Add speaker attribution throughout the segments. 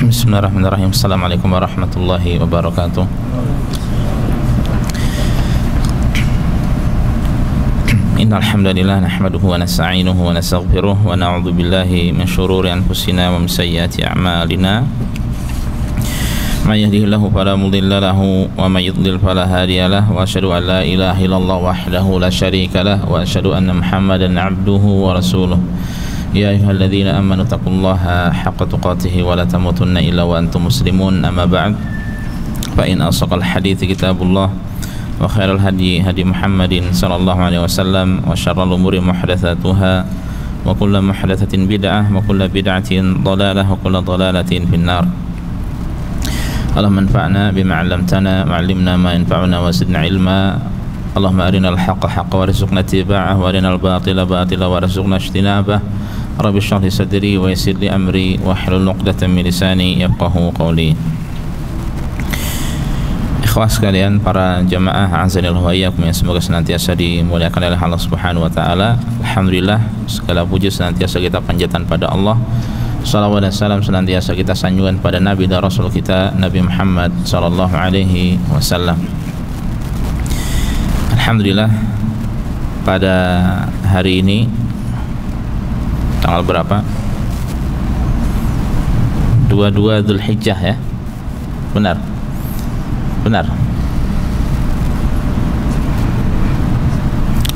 Speaker 1: Bismillahirrahmanirrahim. Assalamualaikum warahmatullahi wabarakatuh. Innal hamdalillah nahmaduhu wa nasta'inuhu wa nastaghfiruh wa na'udzu billahi min shururi anfusina wa min sayyiati a'malina. May yahdihillahu fala mudilla lahu wa may yudlil fala hadiya lahu wa asyhadu an la ilaha illallah wahdahu la syarika lahu wa asyhadu anna Muhammadan 'abduhu wa rasuluh. Ya ayyuhalladzina amanu taqullaha haqqa tuqatih wa la tamutunna illa wa antum muslimun. Amma ba'd. Fa in asaqal hadithi kitabullah wa khairal hadi hadi Muhammadin sallallahu alaihi wasallam wa syarrul umuri muhdatsatuha wa kullu muhdatsatin bid'ah wa kullu bid'atin dhalalah wa kullu dhalalatin finnar. Allahumma anfa'na bima 'allamtana wa 'allimna ma yanfa'una wa zidna ilma. Allahumma arinal haqqa haqqan warzuqna ittiba'ahu wa arinal batila batila warzuqna ijtinabah. Rabbi shrah li sadri wa yassir li amri wahlul 'uqdatam min lisani yafqahu qawli. Ikhwah sekalian, para jamaah azanillahu wa iyyakum yang semoga senantiasa dimuliakan oleh Allah Subhanahu wa taala. Alhamdulillah, segala puji senantiasa kita panjatkan pada Allah. Salawat dan salam senantiasa kita sanjungkan pada Nabi dan Rasul kita Nabi Muhammad sallallahu alaihi wasallam. Alhamdulillah, pada hari ini tanggal berapa? 22 Dzulhijjah ya. Benar.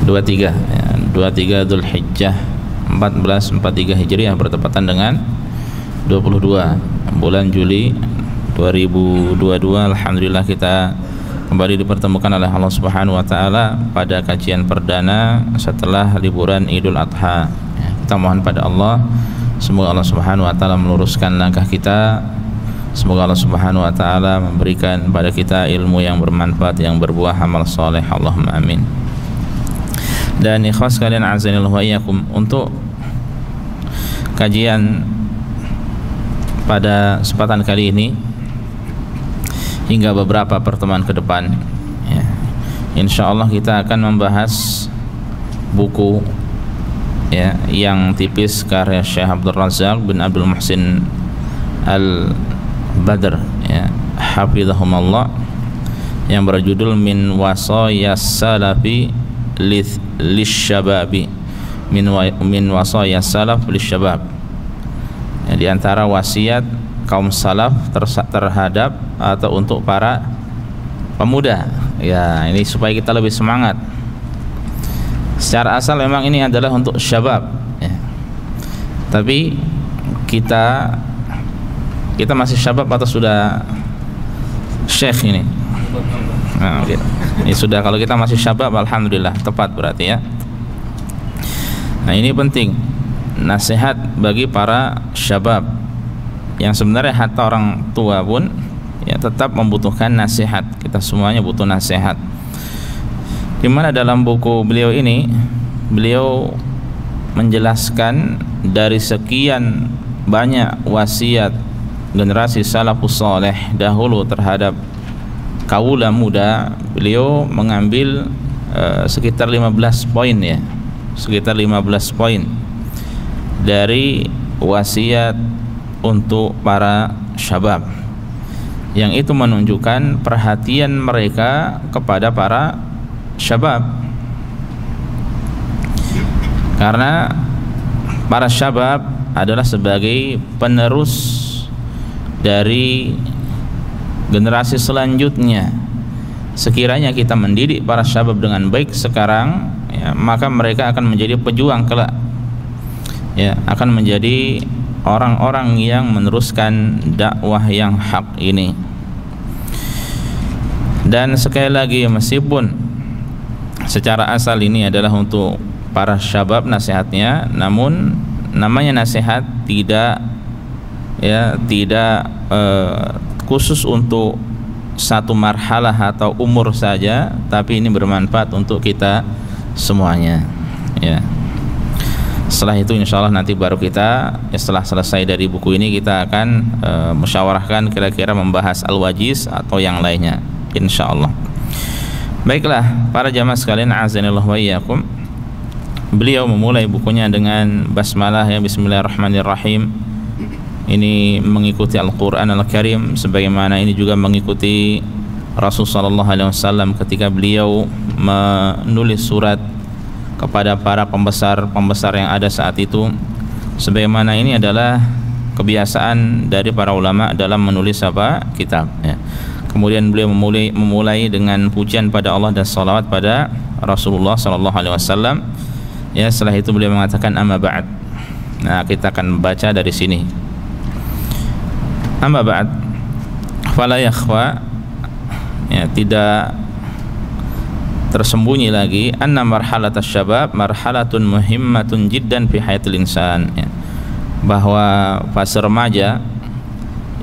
Speaker 1: 23 ya, 23 Dzulhijjah 1443 Hijriah bertepatan dengan 22 bulan Juli 2022. Alhamdulillah kita kembali dipertemukan oleh Allah Subhanahu wa taala pada kajian perdana setelah liburan Idul Adha. Kita mohon pada Allah, semoga Allah Subhanahu wa taala meluruskan langkah kita. Semoga Allah Subhanahu wa taala memberikan pada kita ilmu yang bermanfaat, yang berbuah amal saleh. Allahumma amin. Dan ikhwas sekalian azanillahu wa iyyakum, untuk kajian pada kesempatan kali ini hingga beberapa pertemuan ke depan ya, insyaallah kita akan membahas buku ya, yang tipis karya Syekh Abdul Razak bin Abdul Muhsin Al-Badr ya, hafizahumullah, yang berjudul Min Wasayas Salafi Lisyababi, min wasayas salaf lisyabab ya, di antara wasiat kaum salaf terhadap atau untuk para pemuda ya, ini supaya kita lebih semangat. Secara asal memang ini adalah untuk syabab ya. Tapi kita masih syabab atau sudah syekh ini? Nah, gitu. Ini sudah, kalau kita masih syabab alhamdulillah tepat berarti ya. Nah, ini penting nasihat bagi para syabab yang sebenarnya hatta orang tua pun ya tetap membutuhkan nasihat. Kita semuanya butuh nasihat. Di mana dalam buku beliau ini beliau menjelaskan dari sekian banyak wasiat generasi salafus saleh dahulu terhadap kaula muda, beliau mengambil sekitar 15 poin ya, sekitar 15 poin dari wasiat untuk para syabab, yang itu menunjukkan perhatian mereka kepada para syabab, karena para syabab adalah sebagai penerus dari generasi selanjutnya. Sekiranya kita mendidik para syabab dengan baik sekarang ya, maka mereka akan menjadi pejuang kelak ya, akan menjadi orang-orang yang meneruskan dakwah yang hak ini. Dan sekali lagi, meskipun secara asal ini adalah untuk para syabab nasihatnya, namun namanya nasihat tidak khusus untuk satu marhalah atau umur saja, tapi ini bermanfaat untuk kita semuanya ya. Setelah itu insyaallah nanti baru kita setelah selesai dari buku ini kita akan musyawarahkan kira-kira membahas al-wajiz atau yang lainnya insyaallah. Baiklah para jamaah sekalian azanillahu wa iyyakum, beliau memulai bukunya dengan basmalah ya, bismillahirrahmanirrahim. ini mengikuti Al-Quran Al-Karim, sebagaimana ini juga mengikuti Rasul sallallahu alaihi wasallam ketika beliau menulis surat kepada para pembesar yang ada saat itu. Sebagaimana ini adalah kebiasaan dari para ulama dalam menulis kitab, ya. Kemudian beliau memulai dengan pujian pada Allah dan salawat pada Rasulullah sallallahu alaihi wasallam. Ya, setelah itu beliau mengatakan amma ba'd. Nah, kita akan baca dari sini. Amma ba'd, fala yakhfa, ya, tidak tersembunyi lagi, anna marhalatas syabab marhalatun muhimmatun jiddan fi hayatil insan, ya, bahwa fase remaja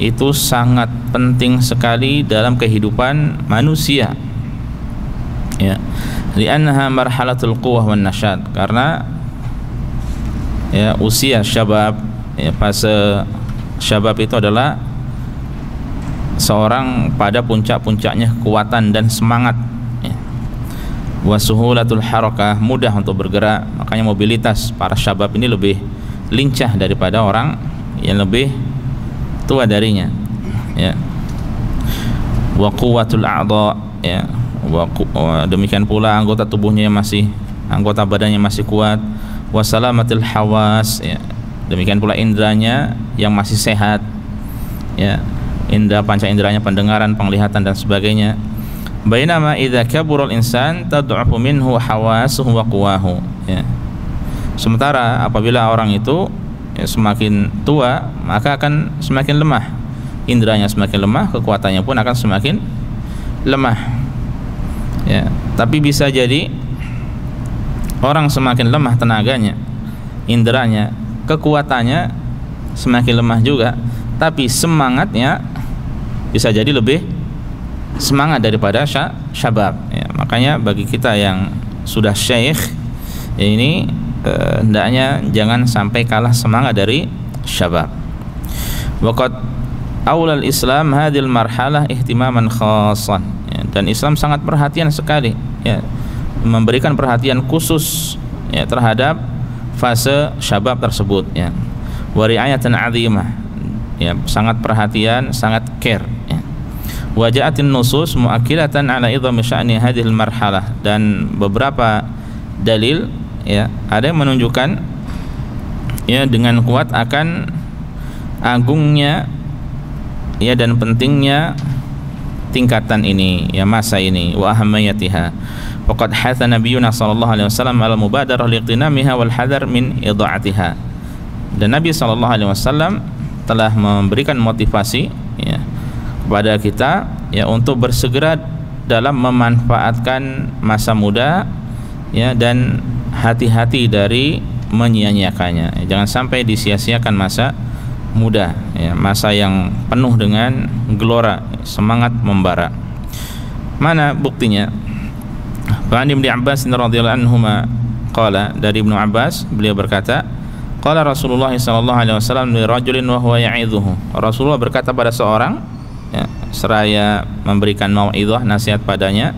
Speaker 1: itu sangat penting sekali dalam kehidupan manusia, ya, li'annaha marhalatul quwwah wan nasyad, karena ya usia syabab, ya, fase syabab itu adalah seorang pada puncak-puncaknya kekuatan dan semangat, ya. Wa suhulatul harakah, mudah untuk bergerak, makanya mobilitas para syabab ini lebih lincah daripada orang yang lebih tua darinya, ya. Wa quwwatul a'dha, ya, demikian pula anggota tubuhnya anggota badannya masih kuat. Wa salamatil hawas, ya, demikian pula indranya yang masih sehat, ya, indra panca indranya, pendengaran, penglihatan dan sebagainya. Bainama idza kabura al-insan tad'afu minhu hawasuhu wa quwahu, ya. Sementara apabila orang itu, ya, semakin tua, maka akan semakin lemah, indranya semakin lemah, kekuatannya pun akan semakin lemah, ya. Tapi bisa jadi orang semakin lemah tenaganya, indranya, kekuatannya semakin lemah juga, tapi semangatnya bisa jadi lebih semangat daripada syabab, ya. Makanya bagi kita yang sudah syekh, ya, ini hendaknya jangan sampai kalah semangat dari syabab. Waqad awlal Islam hadhil marhalah ihtimaman khassan, ya, dan Islam sangat perhatian sekali, ya, memberikan perhatian khusus, ya, terhadap fase syabab tersebut, ya. Wa ri'ayatan 'azimah, ya, sangat perhatian, sangat care, ya. Wa ja'atin nusus mu'akkilatan 'ala idhami sya'ni hadhil marhalah, dan beberapa dalil, ya, ada yang menunjukkan, ya, dengan kuat akan agungnya, ya, dan pentingnya tingkatan ini, ya, masa ini, wa ahamiyatiha. Waqad hatha nabiyuna sallallahu alaihi wasallam ala mubadarah liqtinamiha wal hadar min idha'atiha. Dan Nabi sallallahu alaihi wasallam telah memberikan motivasi, ya, kepada kita, ya, untuk bersegera dalam memanfaatkan masa muda, ya, dan hati-hati dari menyia-nyiakannya. Jangan sampai disia-siakan masa muda, ya, masa yang penuh dengan gelora, semangat membara. Mana buktinya? Fa'an Ibnu Abbas radhiyallahu anhuma qala, dari Ibnu Abbas beliau berkata, qala Rasulullah sallallahu alaihi wasallam li rajulin wa huwa ya'idhuhu. Rasulullah berkata pada seorang, ya, seraya memberikan mau'izah, nasihat padanya,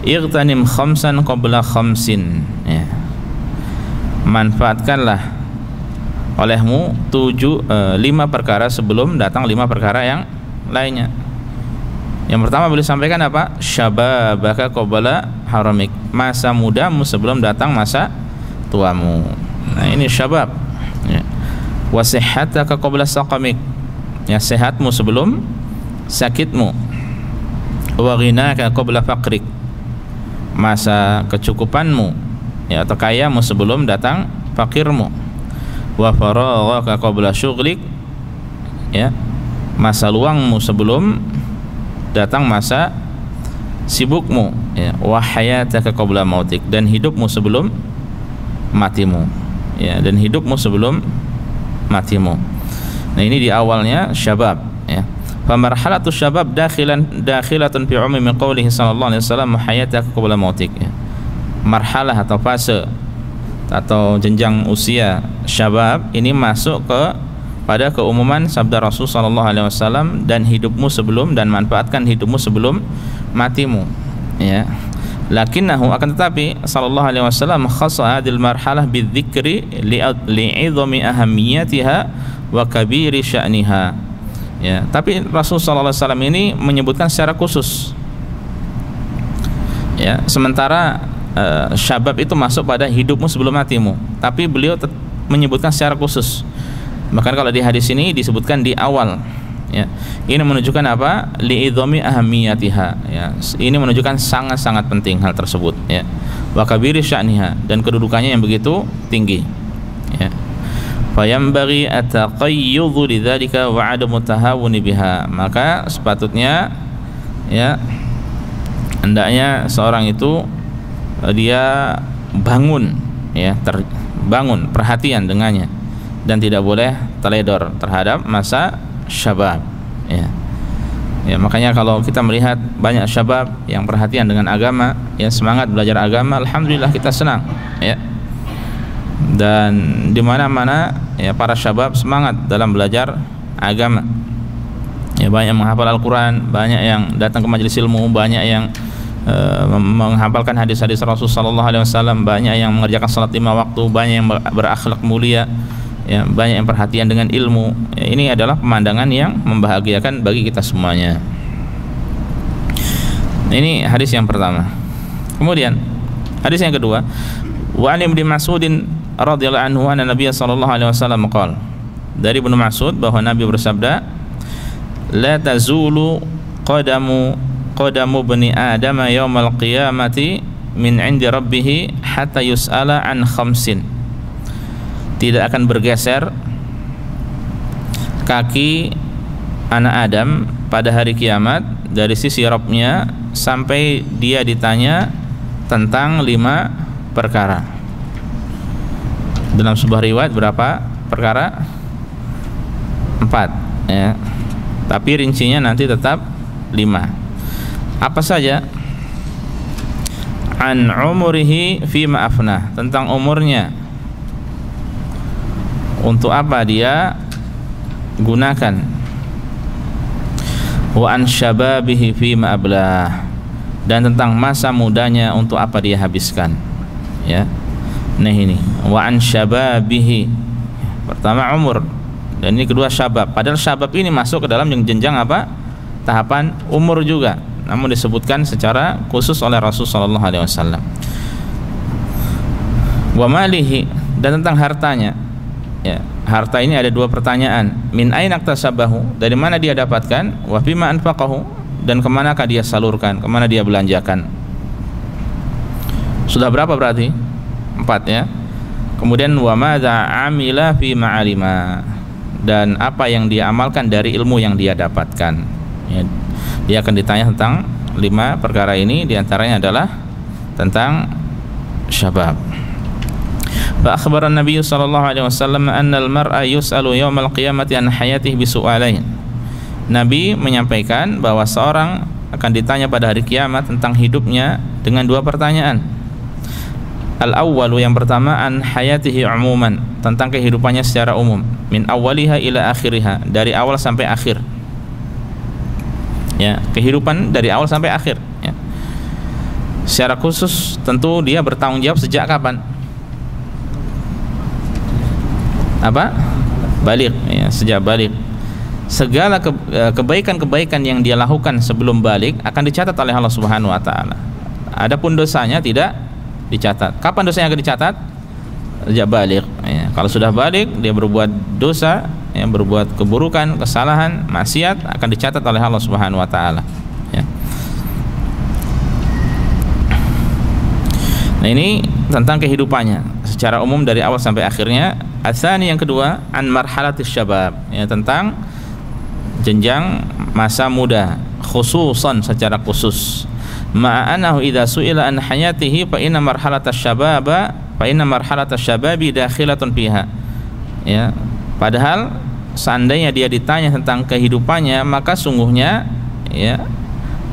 Speaker 1: ightanim khamsan qabla khamsin, ya, manfaatkanlah olehmu 5 perkara sebelum datang 5 perkara yang lainnya. Yang pertama beliau sampaikan apa? Syababaka qabla haramik, masa mudamu sebelum datang masa tuamu. Nah, ini syabab, ya. Wa sihhataka qabla saqamik, ya, sehatmu sebelum sakitmu. Wa ghinaka qabla faqrik, masa kecukupanmu, ya, atau kayamu sebelum datang fakirmu. Wa faraghaka qabla syughlik, ya, masa luangmu sebelum datang masa sibukmu, ya. Wa hayataka qabla mautik, dan hidupmu sebelum matimu, ya, dan hidupmu sebelum matimu. Nah, ini di awalnya syabab, ya. Fa marhalatu syabab dakhilatun fi umumi qoulihi sallallahu alaihi wasallam hayataka qabla mautik, ya. Marhalah atau fase atau jenjang usia syabab ini masuk pada keumuman sabda Rasul sallallahu alaihi wasallam, dan hidupmu sebelum, dan manfaatkan hidupmu sebelum matimu, ya. Lakinnahu, akan tetapi sallallahu alaihi wasallam khassa hadhil marhalah bidzikri li'idhami ahamiyatiha wa kabiri sya'niha. Ya, tapi Rasulullah SAW ini menyebutkan secara khusus. Ya, sementara syabab itu masuk pada hidupmu sebelum matimu, tapi beliau menyebutkan secara khusus. Bahkan kalau di hadis ini disebutkan di awal. Ya, ini menunjukkan apa? Li'idhami ahamiyatiha. Ya, ini menunjukkan sangat-sangat penting hal tersebut. Ya, wa kabiri sya'niha, dan kedudukannya yang begitu tinggi. Ya, fayambaghi at-taqayyudhu lidzalika wa 'adamu tahawuni biha. Maka sepatutnya, ya, hendaknya seorang itu dia bangun, ya, bangun perhatian dengannya, dan tidak boleh teledor terhadap masa syabab. Ya, ya, makanya kalau kita melihat banyak syabab yang perhatian dengan agama, yang semangat belajar agama, alhamdulillah kita senang. Ya, dan di mana-mana, ya, para syabab semangat dalam belajar agama. Ya, banyak yang menghafal Al-Quran, banyak yang datang ke majelis ilmu, banyak yang menghafalkan hadis-hadis Rasulullah SAW, banyak yang mengerjakan salat 5 waktu, banyak yang berakhlak mulia, ya, banyak yang perhatian dengan ilmu. Ya, ini adalah pemandangan yang membahagiakan bagi kita semuanya. Ini hadis yang pertama. Kemudian hadis yang kedua, wa an Ibnu Mas'udin radhiyallahu anhu anna Nabiy sallallahu alaihi wasallam qala, dari Ibnu Mas'ud bahwa Nabi bersabda, la tazulu qadamu bani Adam yaumal qiyamati min 'indi rabbih hatta yus'ala an khamsin. Tidak akan bergeser kaki anak Adam pada hari kiamat dari sisi Rabb-nya sampai dia ditanya tentang 5 perkara. Dalam sebuah riwayat berapa perkara? 4, ya. Tapi rincinya nanti tetap 5. Apa saja? An umurihi fima afnah, tentang umurnya, untuk apa dia gunakan. Wa an syababihi fima ablah, dan tentang masa mudanya untuk apa dia habiskan. Ya, nah ini wa an syababihi, pertama umur, dan ini kedua syabab. Padahal syabab ini masuk ke dalam jenjang apa? Tahapan umur juga, namun disebutkan secara khusus oleh Rasulullah SAW. Wa malihi, dan tentang hartanya. Ya, harta ini ada 2 pertanyaan. Min aina iktasabahu, dari mana dia dapatkan? Wa fima anfaqahu, dan kemanakah dia salurkan, kemana dia belanjakan. Sudah berapa berarti? 4, ya. Kemudian wa madza amila fi ma'alima, dan apa yang dia amalkan dari ilmu yang dia dapatkan. Ya, dia akan ditanya tentang 5 perkara ini, diantaranya adalah tentang syabab. Fa akhbara an-nabiy sallallahu alaihi wasallam anna al-mar'a yus'alu yaumal qiyamati an hayatihi bi su'alain. Nabi menyampaikan bahwa seorang akan ditanya pada hari kiamat tentang hidupnya dengan 2 pertanyaan. Al-awwalu, yang pertama, an hayatihi umuman, tentang kehidupannya secara umum, min awwaliha ila akhiriha, dari awal sampai akhir. Ya, kehidupan dari awal sampai akhir. Ya. Secara khusus tentu dia bertanggung jawab sejak kapan? Apa? Balik. Ya, sejak balik. Segala kebaikan-kebaikan yang dia lakukan sebelum balik akan dicatat oleh Allah Subhanahu Wa Taala. Adapun dosanya tidak dicatat. Kapan dosanya akan dicatat? Sejak balik. Ya, kalau sudah balik dia berbuat dosa, yang berbuat keburukan, kesalahan, maksiat, akan dicatat oleh Allah Subhanahu Wa Taala. Ya. Nah, ini tentang kehidupannya secara umum dari awal sampai akhirnya. Atsani, yang kedua, an marhalatis syabab, ya, tentang jenjang masa muda, khususan secara khusus. Ma'anahu idza su'ila an hayatihi fa inna marhalatas syababi dakhilatun fiha. Ya, padahal seandainya dia ditanya tentang kehidupannya, maka sungguhnya, ya,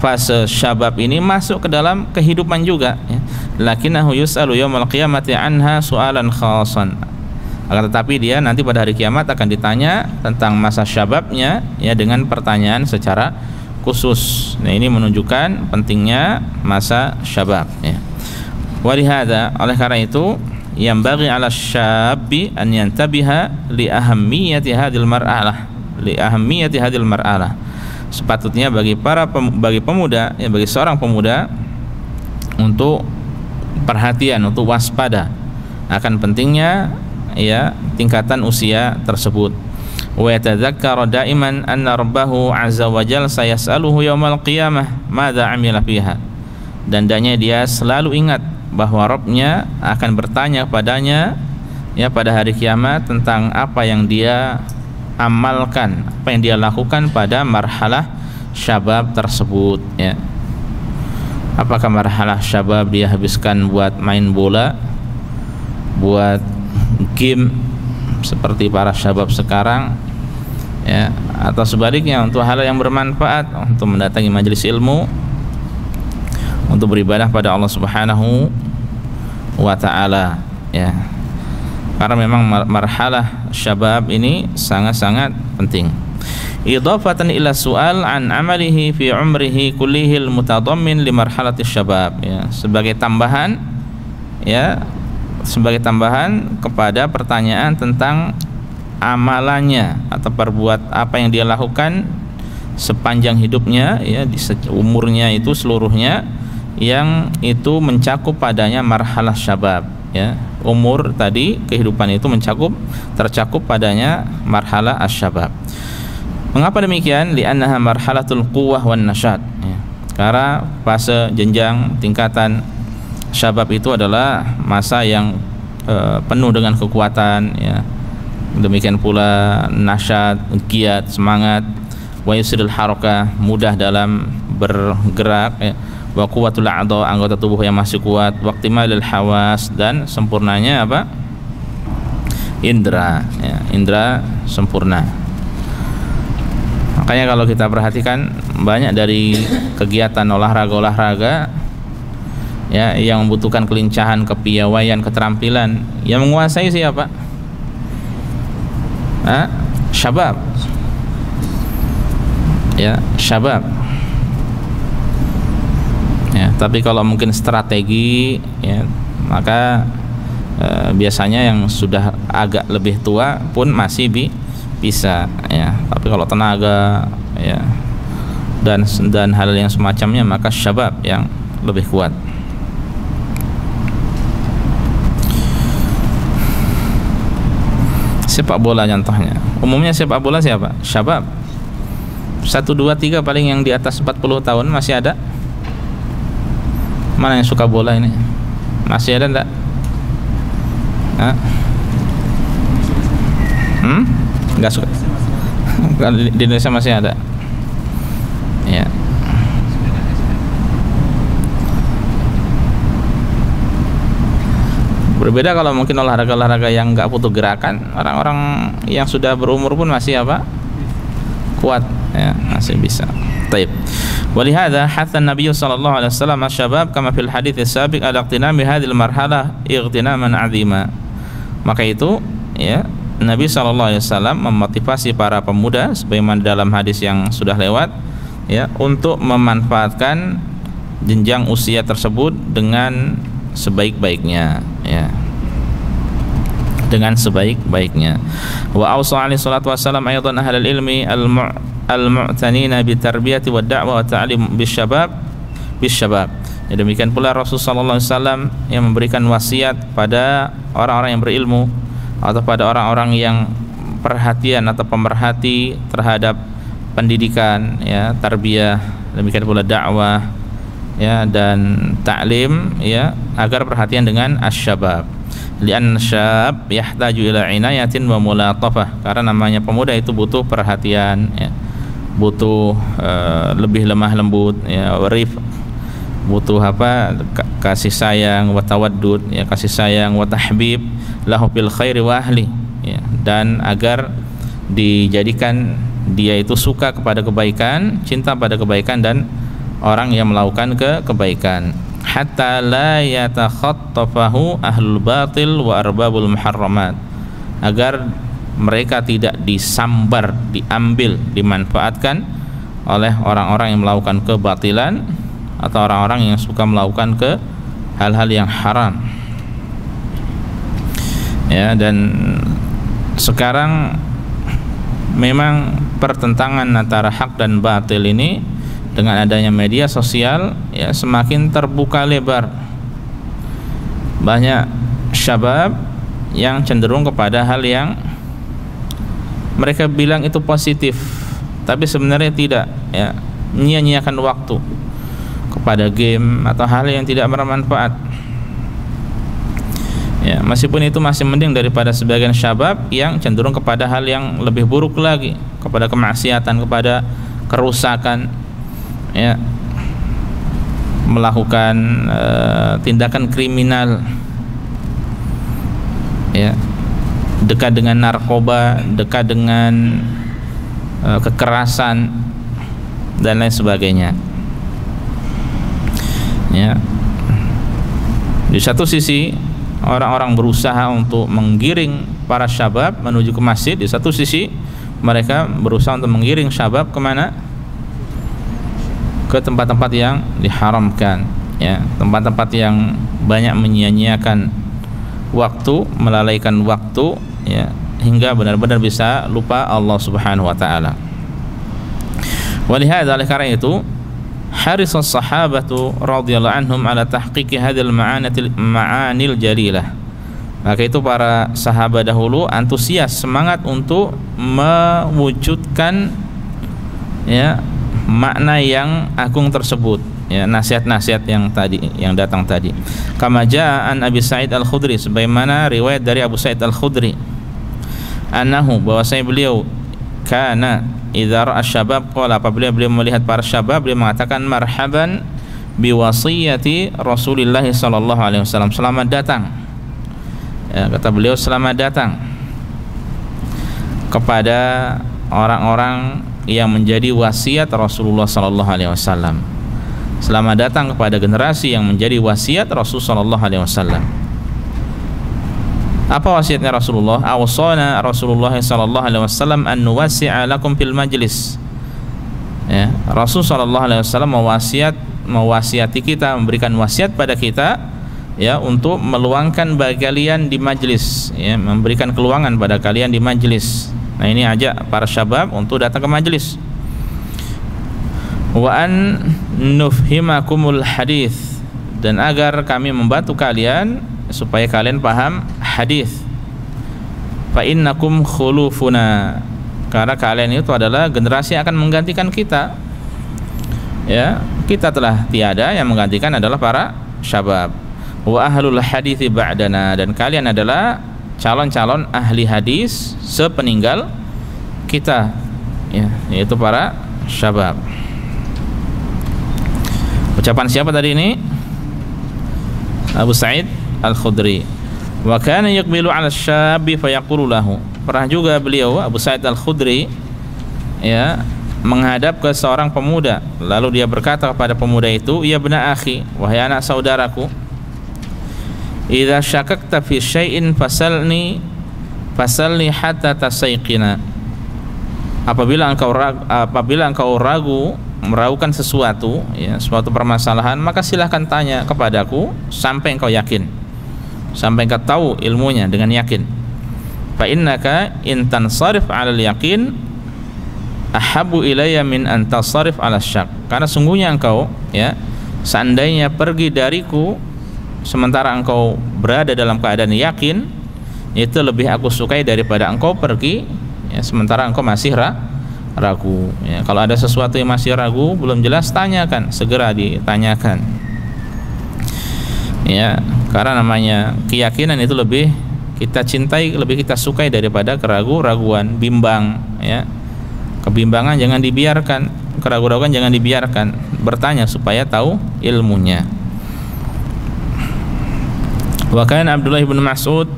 Speaker 1: fase syabab ini masuk ke dalam kehidupan juga. Ya. Lakinnahu yus'alu yaumal qiyamati anha su'alan khasan. Akan tetapi dia nanti pada hari kiamat akan ditanya tentang masa syababnya, ya, dengan pertanyaan secara khusus. Nah, ini menunjukkan pentingnya masa syabab. Ya. Walihada, oleh karena itu, yanbaghi 'ala syabbi an yantabiha li ahammiyati hadhil mar'alah, li ahammiyati hadhil mar'alah. Sepatutnya bagi pemuda, ya, bagi seorang pemuda untuk perhatian, untuk waspada akan pentingnya, ya, tingkatan usia tersebut. Wa yatadzakkara daiman anna rabbahu 'azza wa jalla sayas'aluhu yaumal qiyamah madza 'amila fiha. Dan hendaknya dia selalu ingat bahwa Rabb-nya akan bertanya padanya, ya, pada hari kiamat tentang apa yang dia amalkan, apa yang dia lakukan pada marhalah syabab tersebut, ya. Apakah marhalah syabab dia habiskan buat main bola, buat game seperti para syabab sekarang, ya, atau sebaliknya untuk hal yang bermanfaat, untuk mendatangi majelis ilmu, untuk beribadah pada Allah Subhanahu wa ta'ala, ya. Karena memang marhalah syabab ini sangat-sangat penting. Idhafatan ila su'al an amalihi fi umrihi kullihil mutadammin li marhalati syabab, ya, sebagai tambahan, ya, sebagai tambahan kepada pertanyaan tentang amalannya atau perbuat apa yang dia lakukan sepanjang hidupnya, ya, di umurnya itu seluruhnya, yang itu mencakup padanya marhalah syabab, ya. Umur tadi, kehidupan itu tercakup padanya marhalah asyabab. Mengapa demikian? Li'annaha marhalatul quwwah wan nasyat, ya. Karena fase jenjang tingkatan syabab itu adalah masa yang penuh dengan kekuatan, ya. Demikian pula nasyat, giat, semangat, wa yusril harakah, mudah dalam bergerak, ya. Wa quwwatul a'dha, anggota tubuh yang masih kuat, waqtimalil hawas, dan sempurnanya apa? Indra, ya, indra sempurna. Makanya kalau kita perhatikan banyak dari kegiatan olahraga, ya, yang membutuhkan kelincahan, kepiawaian, keterampilan, yang menguasai siapa? Syabab, ya, syabab, ya. Tapi kalau mungkin strategi, ya, maka biasanya yang sudah agak lebih tua pun masih bisa, ya. Tapi kalau tenaga, ya, dan hal yang semacamnya, maka syabab yang lebih kuat. Sepak bola contohnya, umumnya sepak bola siapa? Syabab. 1, 2, 3 paling yang di atas 40 tahun masih ada. Mana yang suka bola ini? Masih ada enggak? Enggak suka. Di Indonesia masih ada, ya. Berbeda kalau mungkin olahraga yang nggak butuh gerakan, orang-orang yang sudah berumur pun masih apa? Kuat, ya, masih bisa. Taib. Walihada hatta Nabi sallallahu alaihi wasallam asy-syabab kama fil hadits as-sabiq ala iqtinami hadhil marhalah ightinaman 'azima. Maka itu, ya, Nabi sallallahu alaihi wasallam memotivasi para pemuda sebagaimana dalam hadis yang sudah lewat, ya, untuk memanfaatkan jenjang usia tersebut dengan sebaik-baiknya, ya, dengan sebaik-baiknya. Wa ausa alaihi salatu wassalam aidan ahlul ilmi al-mu'tanina bi tarbiyati wa da'wa wa ta'lim bisyabab. Ya, demikian pula Rasul sallallahu alaihi wasallam yang memberikan wasiat pada orang-orang yang berilmu atau pada orang-orang yang perhatian atau pemerhati terhadap pendidikan, ya, tarbiyah, demikian pula dakwah, ya, dan ta'lim, ya, agar perhatian dengan asyabab. Li'an syab yahtaju ila inayatin wa mulatafah, karena namanya pemuda itu butuh perhatian, ya, butuh lebih lemah lembut, ya, warif, butuh apa? Kasih sayang, wa tawaddud, ya, kasih sayang, wa tahbib lahu bil khairi wa ahli, ya, dan agar dijadikan dia itu suka kepada kebaikan, cinta pada kebaikan dan orang yang melakukan kebaikan, hatta la yatakhattafahu ahlul batil wa arbabul muharramat, agar mereka tidak disambar, diambil, dimanfaatkan oleh orang-orang yang melakukan kebatilan atau orang-orang yang suka melakukan hal-hal yang haram. Ya, dan sekarang memang pertentangan antara hak dan batil ini dengan adanya media sosial ya semakin terbuka lebar. Banyak syabab yang cenderung kepada hal yang mereka bilang itu positif, tapi sebenarnya tidak, ya, menyia-nyiakan waktu kepada game atau hal yang tidak bermanfaat. Ya, meskipun itu masih mending daripada sebagian syabab yang cenderung kepada hal yang lebih buruk lagi, kepada kemaksiatan, kepada kerusakan, ya, melakukan tindakan kriminal, ya, dekat dengan narkoba, dekat dengan kekerasan dan lain sebagainya. Ya, di satu sisi orang-orang berusaha untuk menggiring para syabab menuju ke masjid, di satu sisi mereka berusaha untuk menggiring syabab kemana? Ke tempat-tempat yang diharamkan, ya, tempat-tempat yang banyak menyia-nyiakan waktu, melalaikan waktu, ya, hingga benar-benar bisa lupa Allah Subhanahu wa taala. Walihada, oleh karena itu haris as-sahabatu radhiyallahu anhum ala tahqiqi hadhil ma'anil jalilah. Maka itu para sahabat dahulu antusias, semangat untuk mewujudkan, ya, makna yang agung tersebut, ya, nasihat-nasihat yang tadi, yang datang tadi. Kama jaa an Abi Sa'id Al-Khudri, sebagaimana riwayat dari Abu Sa'id Al-Khudri, annahu, bahwasanya beliau, kana idza ra'a syabab qala, apabila beliau melihat para syabab, beliau mengatakan marhaban biwasiyati Rasulillah sallallahu alaihi wasallam, selamat datang, ya, kata beliau, selamat datang kepada orang-orang yang menjadi wasiat Rasulullah sallallahu alaihi wasallam. Selamat datang kepada generasi yang menjadi wasiat Rasul sallallahu alaihi wasallam. Apa wasiatnya Rasulullah? Awsana Rasulullah sallallahu alaihi wasallam an nuwasi'a lakum fil majlis. Ya, Rasul sallallahu alaihi wasallam mewasiati kita, memberikan wasiat pada kita, ya, untuk meluangkan bagi kalian di majlis, ya, memberikan keluangan pada kalian di majlis. Nah, ini ajak para syabab untuk datang ke majlis. Wa an nufhimakumul hadis, dan agar kami membantu kalian supaya kalian paham hadis. Fa innakum khulufuna, karena kalian itu adalah generasi yang akan menggantikan kita. Ya, kita telah tiada, yang menggantikan adalah para syabab. Wa ahlul hadithi ba'dana, dan kalian adalah calon-calon ahli hadis sepeninggal kita, ya, yaitu para syabab. Ucapan siapa tadi ini? Abu Sa'id Al-Khudri. Wa kana yaqbilu 'ala asy-syabbi fayaqulu lahu. Pernah juga beliau, Abu Sa'id Al-Khudri, ya, menghadap ke seorang pemuda, lalu dia berkata kepada pemuda itu, ya bna akhi, wahai anak saudaraku, idza syakakta fi syai'in fasalni hatta tasayqina. Apabila engkau meragukan sesuatu, ya, suatu permasalahan, maka silahkan tanya kepadaku sampai engkau yakin, sampai engkau tahu ilmunya dengan yakin. Fa innaka in tansarif 'alal yaqin ahabbu ilayya min an tansarif 'ala syak. Karena sungguhnya engkau, ya, seandainya pergi dariku sementara engkau berada dalam keadaan yakin, itu lebih aku sukai daripada engkau pergi, ya, sementara engkau masih ragu, ya. Kalau ada sesuatu yang masih ragu, belum jelas, tanyakan, segera ditanyakan, ya, karena namanya keyakinan itu lebih kita cintai, lebih kita sukai daripada keraguan, bimbang, ya. Kebimbangan jangan dibiarkan, keraguan jangan dibiarkan, bertanya supaya tahu ilmunya. Wa kana Abdullah bin Mas'ud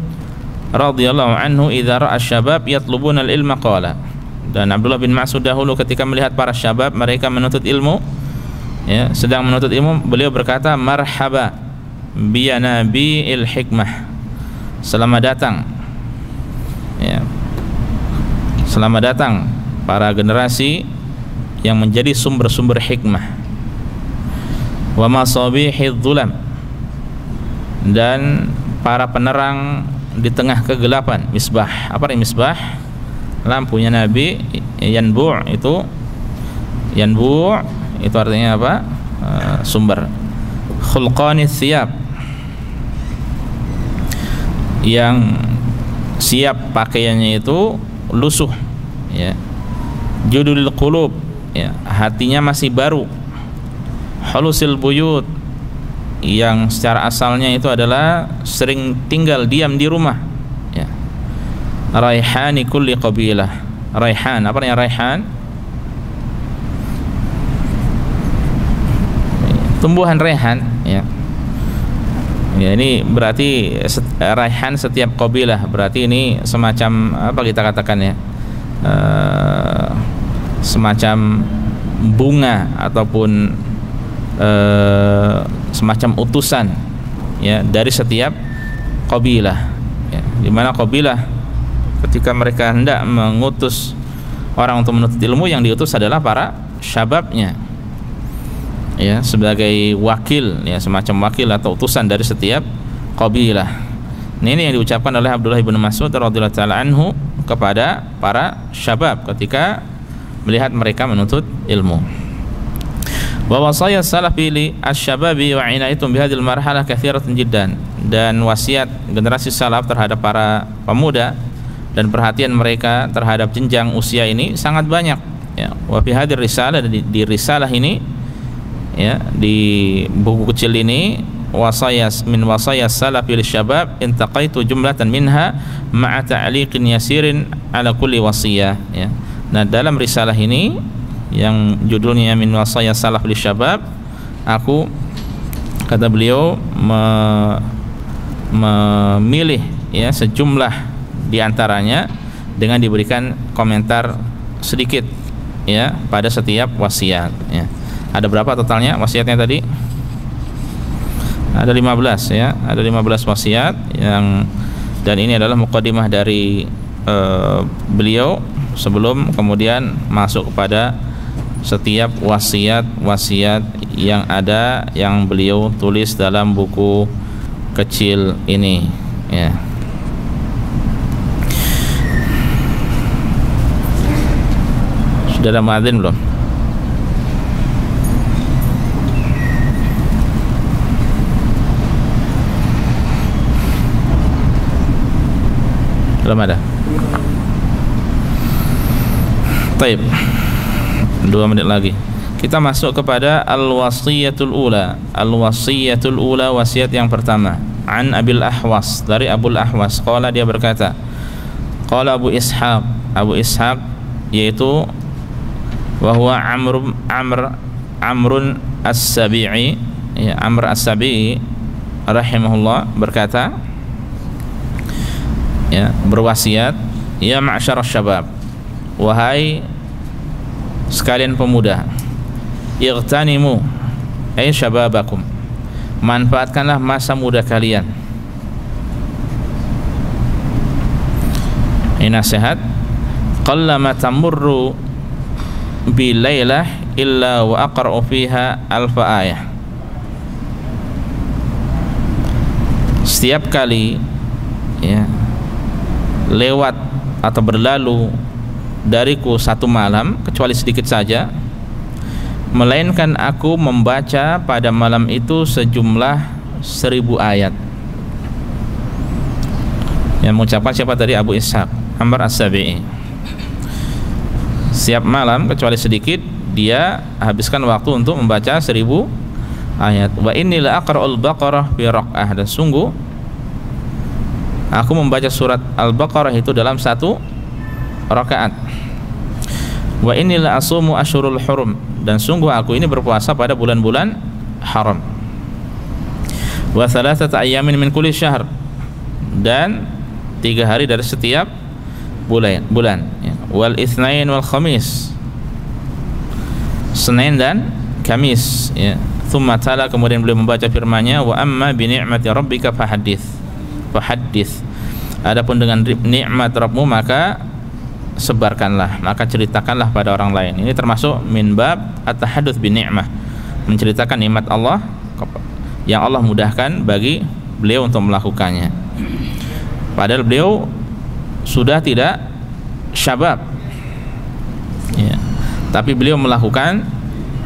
Speaker 1: radhiyallahu anhu idza ra'a asy-syabab yatlubuna al-ilma qala. Dan Abdullah bin Mas'ud dahulu ketika melihat para syabab mereka menuntut ilmu, ya, sedang menuntut ilmu, beliau berkata, marhaba bi nabiil hikmah. Selamat datang, ya, selamat datang para generasi yang menjadi sumber-sumber hikmah. Wa masabihidz dzulam, dan para penerang di tengah kegelapan. Misbah, apa ini misbah? Lampunya Nabi. Yanbu' itu artinya apa? Sumber. Khulqani thiyab, yang siap pakaiannya itu lusuh, ya. Judul qulub, ya, hatinya masih baru. Hulusil buyut, yang secara asalnya itu adalah sering tinggal diam di rumah, ya. Raihani kulli qabilah. Raihan, apa artinya raihan? Tumbuhan raihan, ya. Ya, ini berarti raihan setiap qabilah, berarti ini semacam apa kita katakan, ya, semacam bunga ataupun semacam utusan, ya, dari setiap qabilah, ya. Di mana qabilah ketika mereka hendak mengutus orang untuk menuntut ilmu, yang diutus adalah para syababnya, ya, sebagai wakil, ya, semacam wakil atau utusan dari setiap qabilah. Ini yang diucapkan oleh Abdullah bin Mas'ud radhiyallahu taala anhu kepada para syabab ketika melihat mereka menuntut ilmu. Wa wasaya salafi li asy-syababi wa inaitum bihadhil marhalah katsiratun jiddan, dan wasiat generasi salaf terhadap para pemuda dan perhatian mereka terhadap jenjang usia ini sangat banyak, ya. Wa fi hadhir risalah, di risalah ini, ya, di buku kecil ini, wasayas min wasayas salafi lisyabab intaqaitu jumlatan minha ma'a ta'liqin yasirin ala kulli wasiyah, ya. Nah, dalam risalah ini yang judulnya min wasayas salaf lisyabab, aku, kata beliau, memilih, ya, sejumlah diantaranya dengan diberikan komentar sedikit, ya, pada setiap wasiat, ya. Ada berapa totalnya wasiatnya tadi? Ada 15, ya. Ada 15 wasiat dan ini adalah muqaddimah dari beliau sebelum kemudian masuk kepada setiap wasiat-wasiat yang ada yang beliau tulis dalam buku kecil ini, ya. Sudah ada muadzin belum? Belum ada. Taib. 2 menit lagi. Kita masuk kepada al-wasiyatul ula. Al-wasiyatul ula, wasiat yang pertama. An Abil Ahwas, dari Abul Ahwas. Qala, dia berkata. Qala Abu Ishaq, yaitu wa huwa Amrun As-Sabi'i, ya, Amr As-Sabi'i rahimahullah, berkata, ya, berwasiat, ya ma'syar syabab, wahai sekalian pemuda, ightanimu ay syababakum, manfaatkanlah masa muda kalian. Ini nasihat. Qallama tamurru bi lailah illa wa aqra'u fiha alfa ayah. Setiap kali, ya, lewat atau berlalu dariku satu malam, kecuali sedikit saja, melainkan aku membaca pada malam itu sejumlah 1000 ayat. Yang mengucapkan siapa tadi? Abu Ishaq, Amr As-Sabi'i. Setiap malam kecuali sedikit dia habiskan waktu untuk membaca 1000 ayat. Wa inni la aqra'ul Baqarah fi raq'ah, dan sungguh aku membaca surat Al-Baqarah itu dalam satu rakaat. Wa inni la asumu asyurul hurum, dan sungguh aku ini berpuasa pada bulan-bulan haram. Wa thalathata ayyamin min kulli syahr, dan 3 hari dari setiap bulan, ya. Wal itsnain wal khamis, Senin dan Kamis, ya. Tsumma tala, kemudian beliau membaca firman-Nya, wa amma bi ni'mati rabbika fahaddits. Adapun dengan nikmat Rabbmu maka sebarkanlah, maka ceritakanlah pada orang lain. Ini termasuk min bab at-tahadduts bi ni'mah, menceritakan nikmat Allah yang Allah mudahkan bagi beliau untuk melakukannya. padahal beliau sudah tidak syabab, ya. Tapi beliau melakukan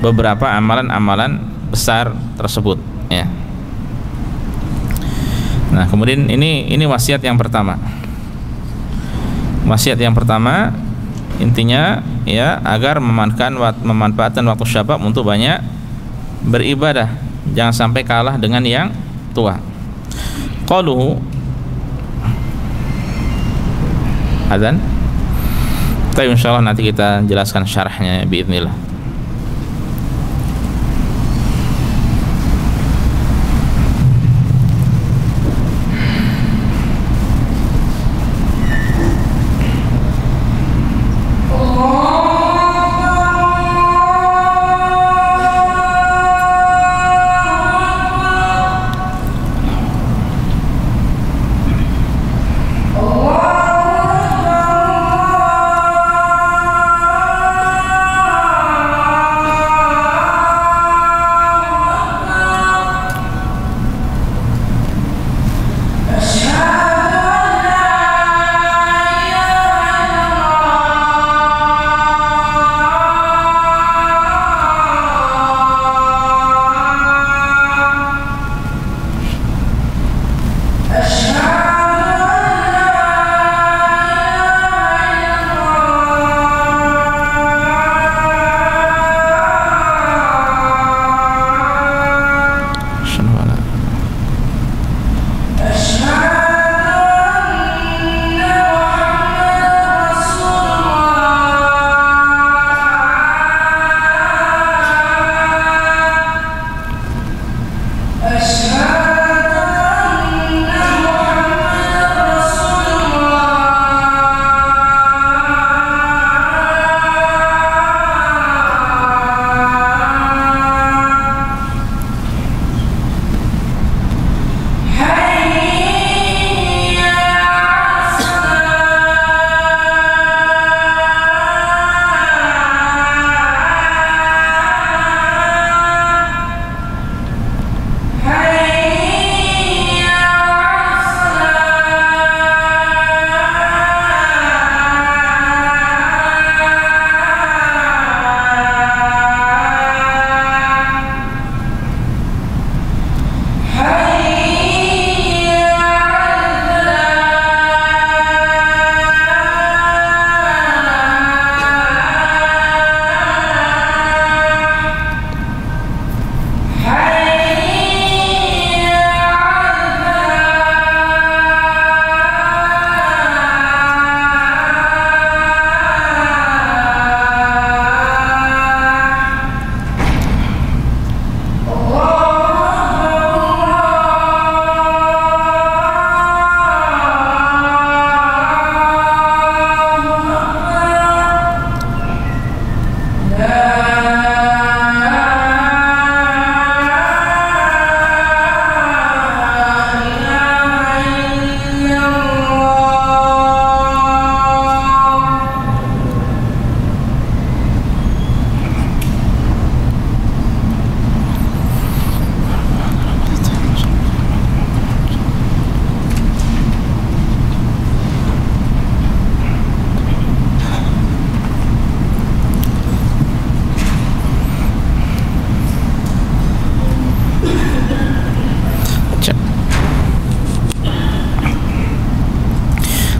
Speaker 1: beberapa amalan-amalan besar tersebut, ya. Nah, kemudian ini wasiat yang pertama. Wasiat yang pertama intinya, ya, agar memanfaatkan waktu syabab untuk banyak beribadah, jangan sampai kalah dengan yang tua. Qaluhu adzan. Tapi insyaallah nanti kita jelaskan syarahnya biidznillah.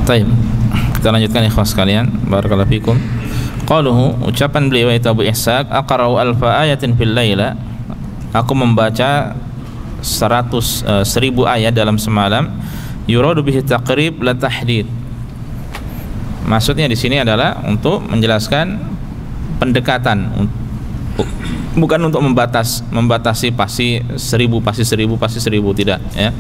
Speaker 2: Baik, kita lanjutkan ikhwas sekalian. Barakallahu fikum. Qaluhu, ucapan beliau itu Abu Ishaq, aqra'u alfa ayatin fil laila. Aku membaca 1000 ayat dalam semalam. Yuradu bihi taqrib la tahdid. Maksudnya di sini adalah untuk menjelaskan pendekatan, bukan untuk membatasi pasti 1000 pasti 1000 pasti 1000, tidak, ya.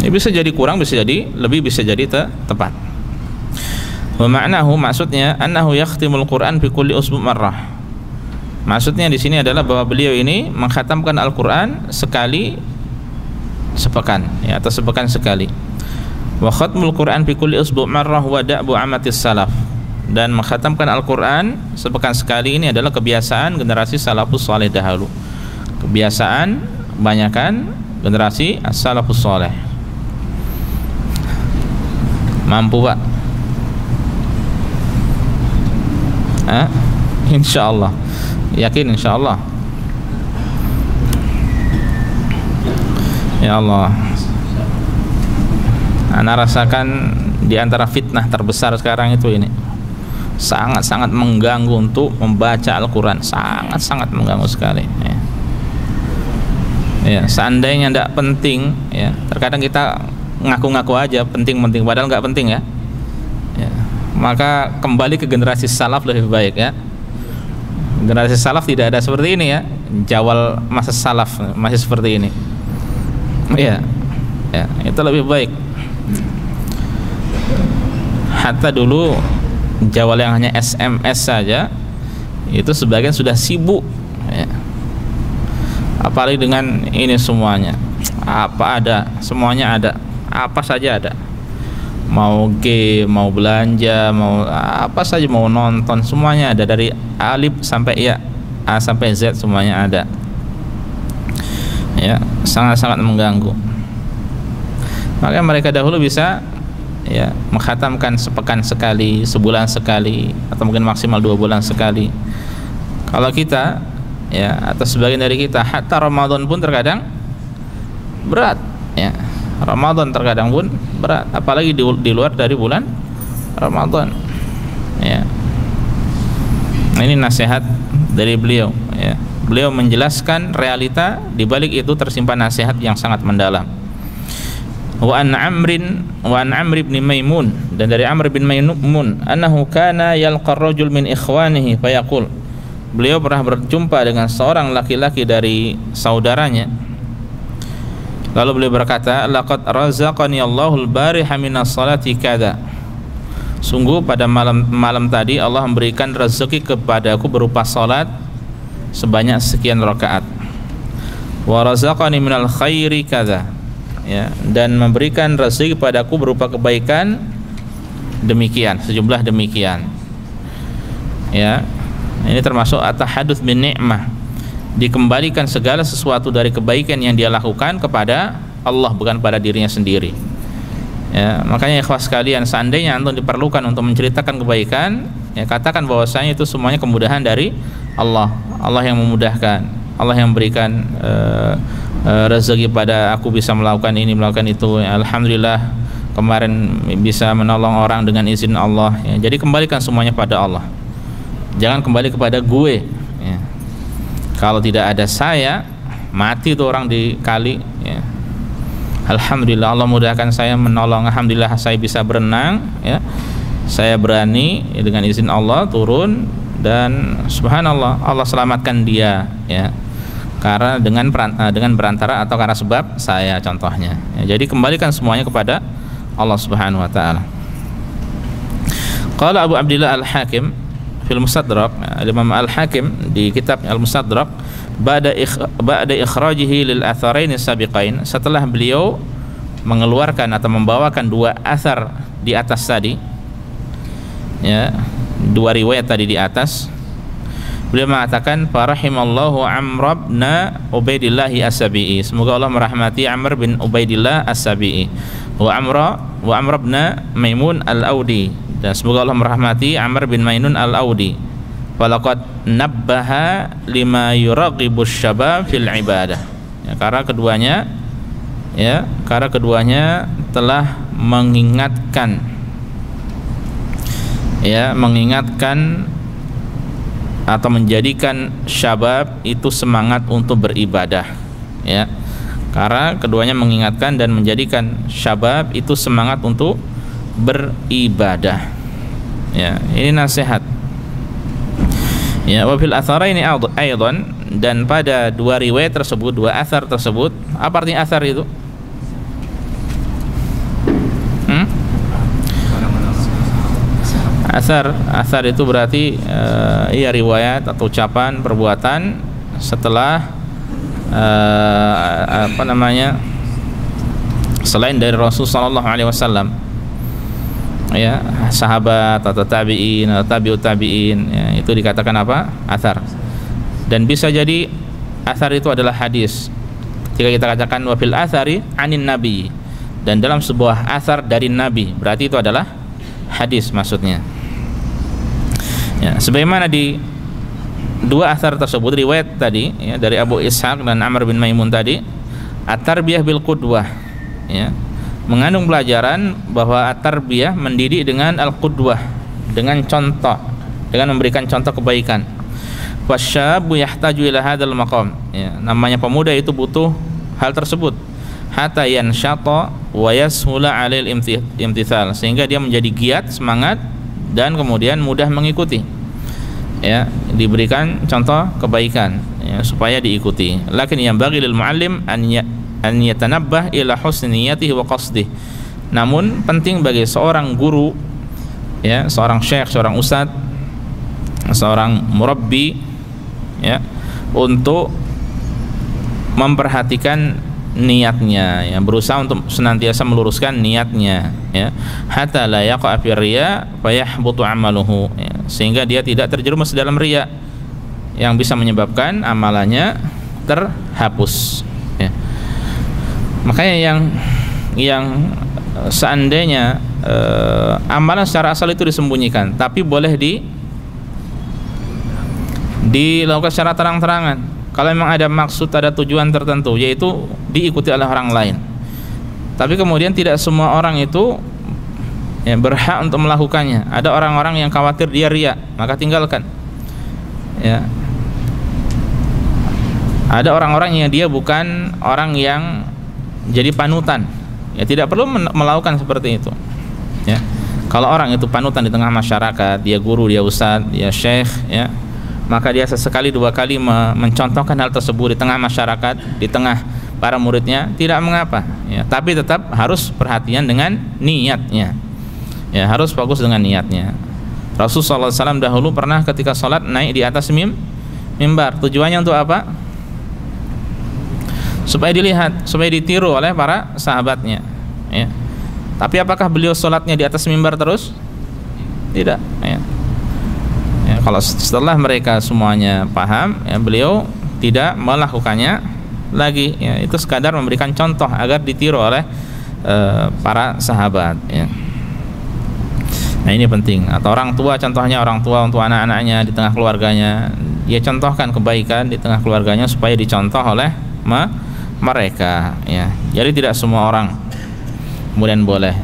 Speaker 2: Ini bisa jadi kurang, bisa jadi lebih, bisa jadi tepat. Wa ma'nahu, maksudnya annahu yakhtimul Qur'an fi kulli usbu' marrah. Maksudnya di sini adalah bahwa beliau ini mengkhatamkan Al-Qur'an sekali sepekan, ya, atau sepekan sekali. Wa khatmul Qur'an fi kulli usbu' marrah wa da'bu amatis salaf. Dan mengkhatamkan Al-Qur'an sepekan sekali ini adalah kebiasaan generasi salafus saleh dahulu. Kebiasaan kebanyakan generasi as-salafus saleh. Mampu Pak? Insya Allah. Yakin insya Allah. Ya Allah, ana rasakan di antara fitnah terbesar sekarang itu ini sangat-sangat mengganggu untuk membaca Al-Quran, sangat-sangat mengganggu sekali. Ya, seandainya tidak penting, ya, terkadang kita ngaku-ngaku aja penting-penting, padahal nggak penting ya. Maka kembali ke generasi salaf lebih baik ya. Generasi salaf tidak ada seperti ini ya. Jawal masa salaf masih seperti ini. Ya, itu lebih baik. Hatta dulu jawal yang hanya SMS saja itu sebagian sudah sibuk ya. Apalagi dengan ini semuanya, apa ada, semuanya ada, apa saja ada. Mau game, mau belanja, mau apa saja, mau nonton, semuanya ada, dari alif sampai ya, A sampai Z semuanya ada. Ya, sangat-sangat mengganggu. Maka mereka dahulu bisa ya mengkhatamkan sepekan sekali, sebulan sekali, atau mungkin maksimal 2 bulan sekali. Kalau kita ya, atau sebagian dari kita, hatta Ramadan pun terkadang berat ya. Ramadan terkadang pun berat, apalagi di luar dari bulan Ramadan ya. Ini nasihat dari beliau ya. Beliau menjelaskan realita, di balik itu tersimpan nasihat yang sangat mendalam. Wa an Amr bin Maimun, dan dari Amr bin Maimun, annahu kana yalqa ar-rajul min ikhwanihi fayaqul, beliau pernah berjumpa dengan seorang laki-laki dari saudaranya, lalu beliau berkata, laqad razaqani Allahul bariha minas salati kada, sungguh pada malam tadi Allah memberikan rezeki kepadaku berupa salat sebanyak sekian rakaat. Wa razaqani minal khairi kada, ya, dan memberikan rezeki kepadaku berupa kebaikan demikian, sejumlah demikian. Ya, ini termasuk at-tahadduts bin ni'mah, dikembalikan segala sesuatu dari kebaikan yang dia lakukan kepada Allah, bukan pada dirinya sendiri. Ya, makanya ikhwas sekalian, seandainya antum diperlukan untuk menceritakan kebaikan, ya katakan bahwasanya itu semuanya kemudahan dari Allah. Allah yang memudahkan, Allah yang memberikan rezeki pada aku bisa melakukan ini, melakukan itu. Ya, alhamdulillah kemarin bisa menolong orang dengan izin Allah. Ya, jadi kembalikan semuanya pada Allah. Jangan kembali kepada gue. Ya. Kalau tidak ada saya, mati tuh orang di kali. Ya. Alhamdulillah Allah mudahkan saya menolong. Alhamdulillah saya bisa berenang. Ya. Saya berani ya, dengan izin Allah turun, dan subhanallah Allah selamatkan dia. Ya. Karena dengan berantara atau karena sebab saya contohnya. Ya, jadi kembalikan semuanya kepada Allah Subhanahu wa taala. Qala Abu Abdillah Al-Hakim fil Mustadrak, Imam Al-Hakim di kitab Al-Mustadrak, ba'da ikhrajihi lil atharain sabiqain, setelah beliau mengeluarkan atau membawakan 2 athar di atas tadi, ya, 2 riwayat tadi di atas, beliau mengatakan farahimallahu Amr bin Ubaidillah As-Sabi'i, semoga Allah merahmati Amr bin Ubaidillah As-Sabi'i, wa Amr bin Maimun Al-Audi, dan semoga Allah merahmati Amr bin Maimun Al-Audi, falaqad nabbaha lima yuraqibus syabab fil ibadah, ya, karena keduanya telah mengingatkan, ya, mengingatkan atau menjadikan syabab itu semangat untuk beribadah, ya, karena keduanya mengingatkan dan menjadikan syabab itu semangat untuk beribadah. Ya, ini nasihat. Ya, wa fil atharaini aidan, dan pada 2 riwayat tersebut, 2 athar tersebut, apa artinya athar itu? Athar itu berarti iya riwayat atau ucapan, perbuatan setelah selain dari Rasul sallallahu alaihi wasallam, ya, sahabat atau tabi'in atau tabi'ut tabi'in, ya, itu dikatakan apa? Athar. Dan bisa jadi athar itu adalah hadis. Ketika kita katakan wa fil athari anin nabi,
Speaker 1: dan dalam sebuah athar dari Nabi, berarti itu adalah hadis maksudnya. Ya, sebagaimana di dua athar tersebut, riwayat tadi ya, dari Abu Ishaq dan Amr bin Maimun tadi, at-tarbiyah bil qudwah, ya, mengandung pelajaran bahwa at-tarbiyah mendidik dengan al-qudwah, dengan contoh, dengan memberikan contoh kebaikan. Wasyabu yahtaju ila hadzal maqam, ya, namanya pemuda itu butuh hal tersebut, hatta yansyata wa yashula 'alail imtithal, sehingga dia menjadi giat, semangat, dan kemudian mudah mengikuti, ya, diberikan contoh kebaikan, ya, supaya diikuti. Lakin yang bagi lil muallim an yatanabbah ila husni niyatihi wa qasdih. Namun penting bagi seorang guru, ya, seorang syekh, seorang ustadz, seorang murabbi, ya, untuk memperhatikan niatnya, ya, berusaha untuk senantiasa meluruskan niatnya, ya, hatta la yaqa fi riya fa yahbutu amaluhu, ya, sehingga dia tidak terjerumus dalam riya yang bisa menyebabkan amalannya terhapus, ya. Makanya yang seandainya amalan secara asal itu disembunyikan, tapi boleh dilakukan secara terang-terangan. Kalau memang ada maksud, ada tujuan tertentu, yaitu diikuti oleh orang lain. Tapi kemudian tidak semua orang itu, ya, berhak untuk melakukannya. Ada orang-orang yang khawatir dia riya, maka tinggalkan. Ya. Ada orang-orang yang dia bukan orang yang jadi panutan, ya, tidak perlu melakukan seperti itu. Ya. Kalau orang itu panutan di tengah masyarakat, dia guru, dia ustadz, dia syekh, ya, maka dia sesekali dua kali mencontohkan hal tersebut di tengah masyarakat, di tengah para muridnya, tidak mengapa, ya. Tapi tetap harus perhatian dengan niatnya, ya, harus fokus dengan niatnya. Rasulullah SAW dahulu pernah ketika sholat naik di atas mimbar. Tujuannya untuk apa? Supaya dilihat, supaya ditiru oleh para sahabatnya, ya. Tapi apakah beliau sholatnya di atas mimbar terus? Tidak, ya. Kalau setelah mereka semuanya paham, ya, beliau tidak melakukannya lagi, ya, itu sekadar memberikan contoh agar ditiru oleh para sahabat, ya. Nah, ini penting. Atau orang tua, contohnya orang tua untuk anak-anaknya di tengah keluarganya, dia contohkan kebaikan di tengah keluarganya supaya dicontoh oleh mereka, ya. Jadi tidak semua orang kemudian boleh.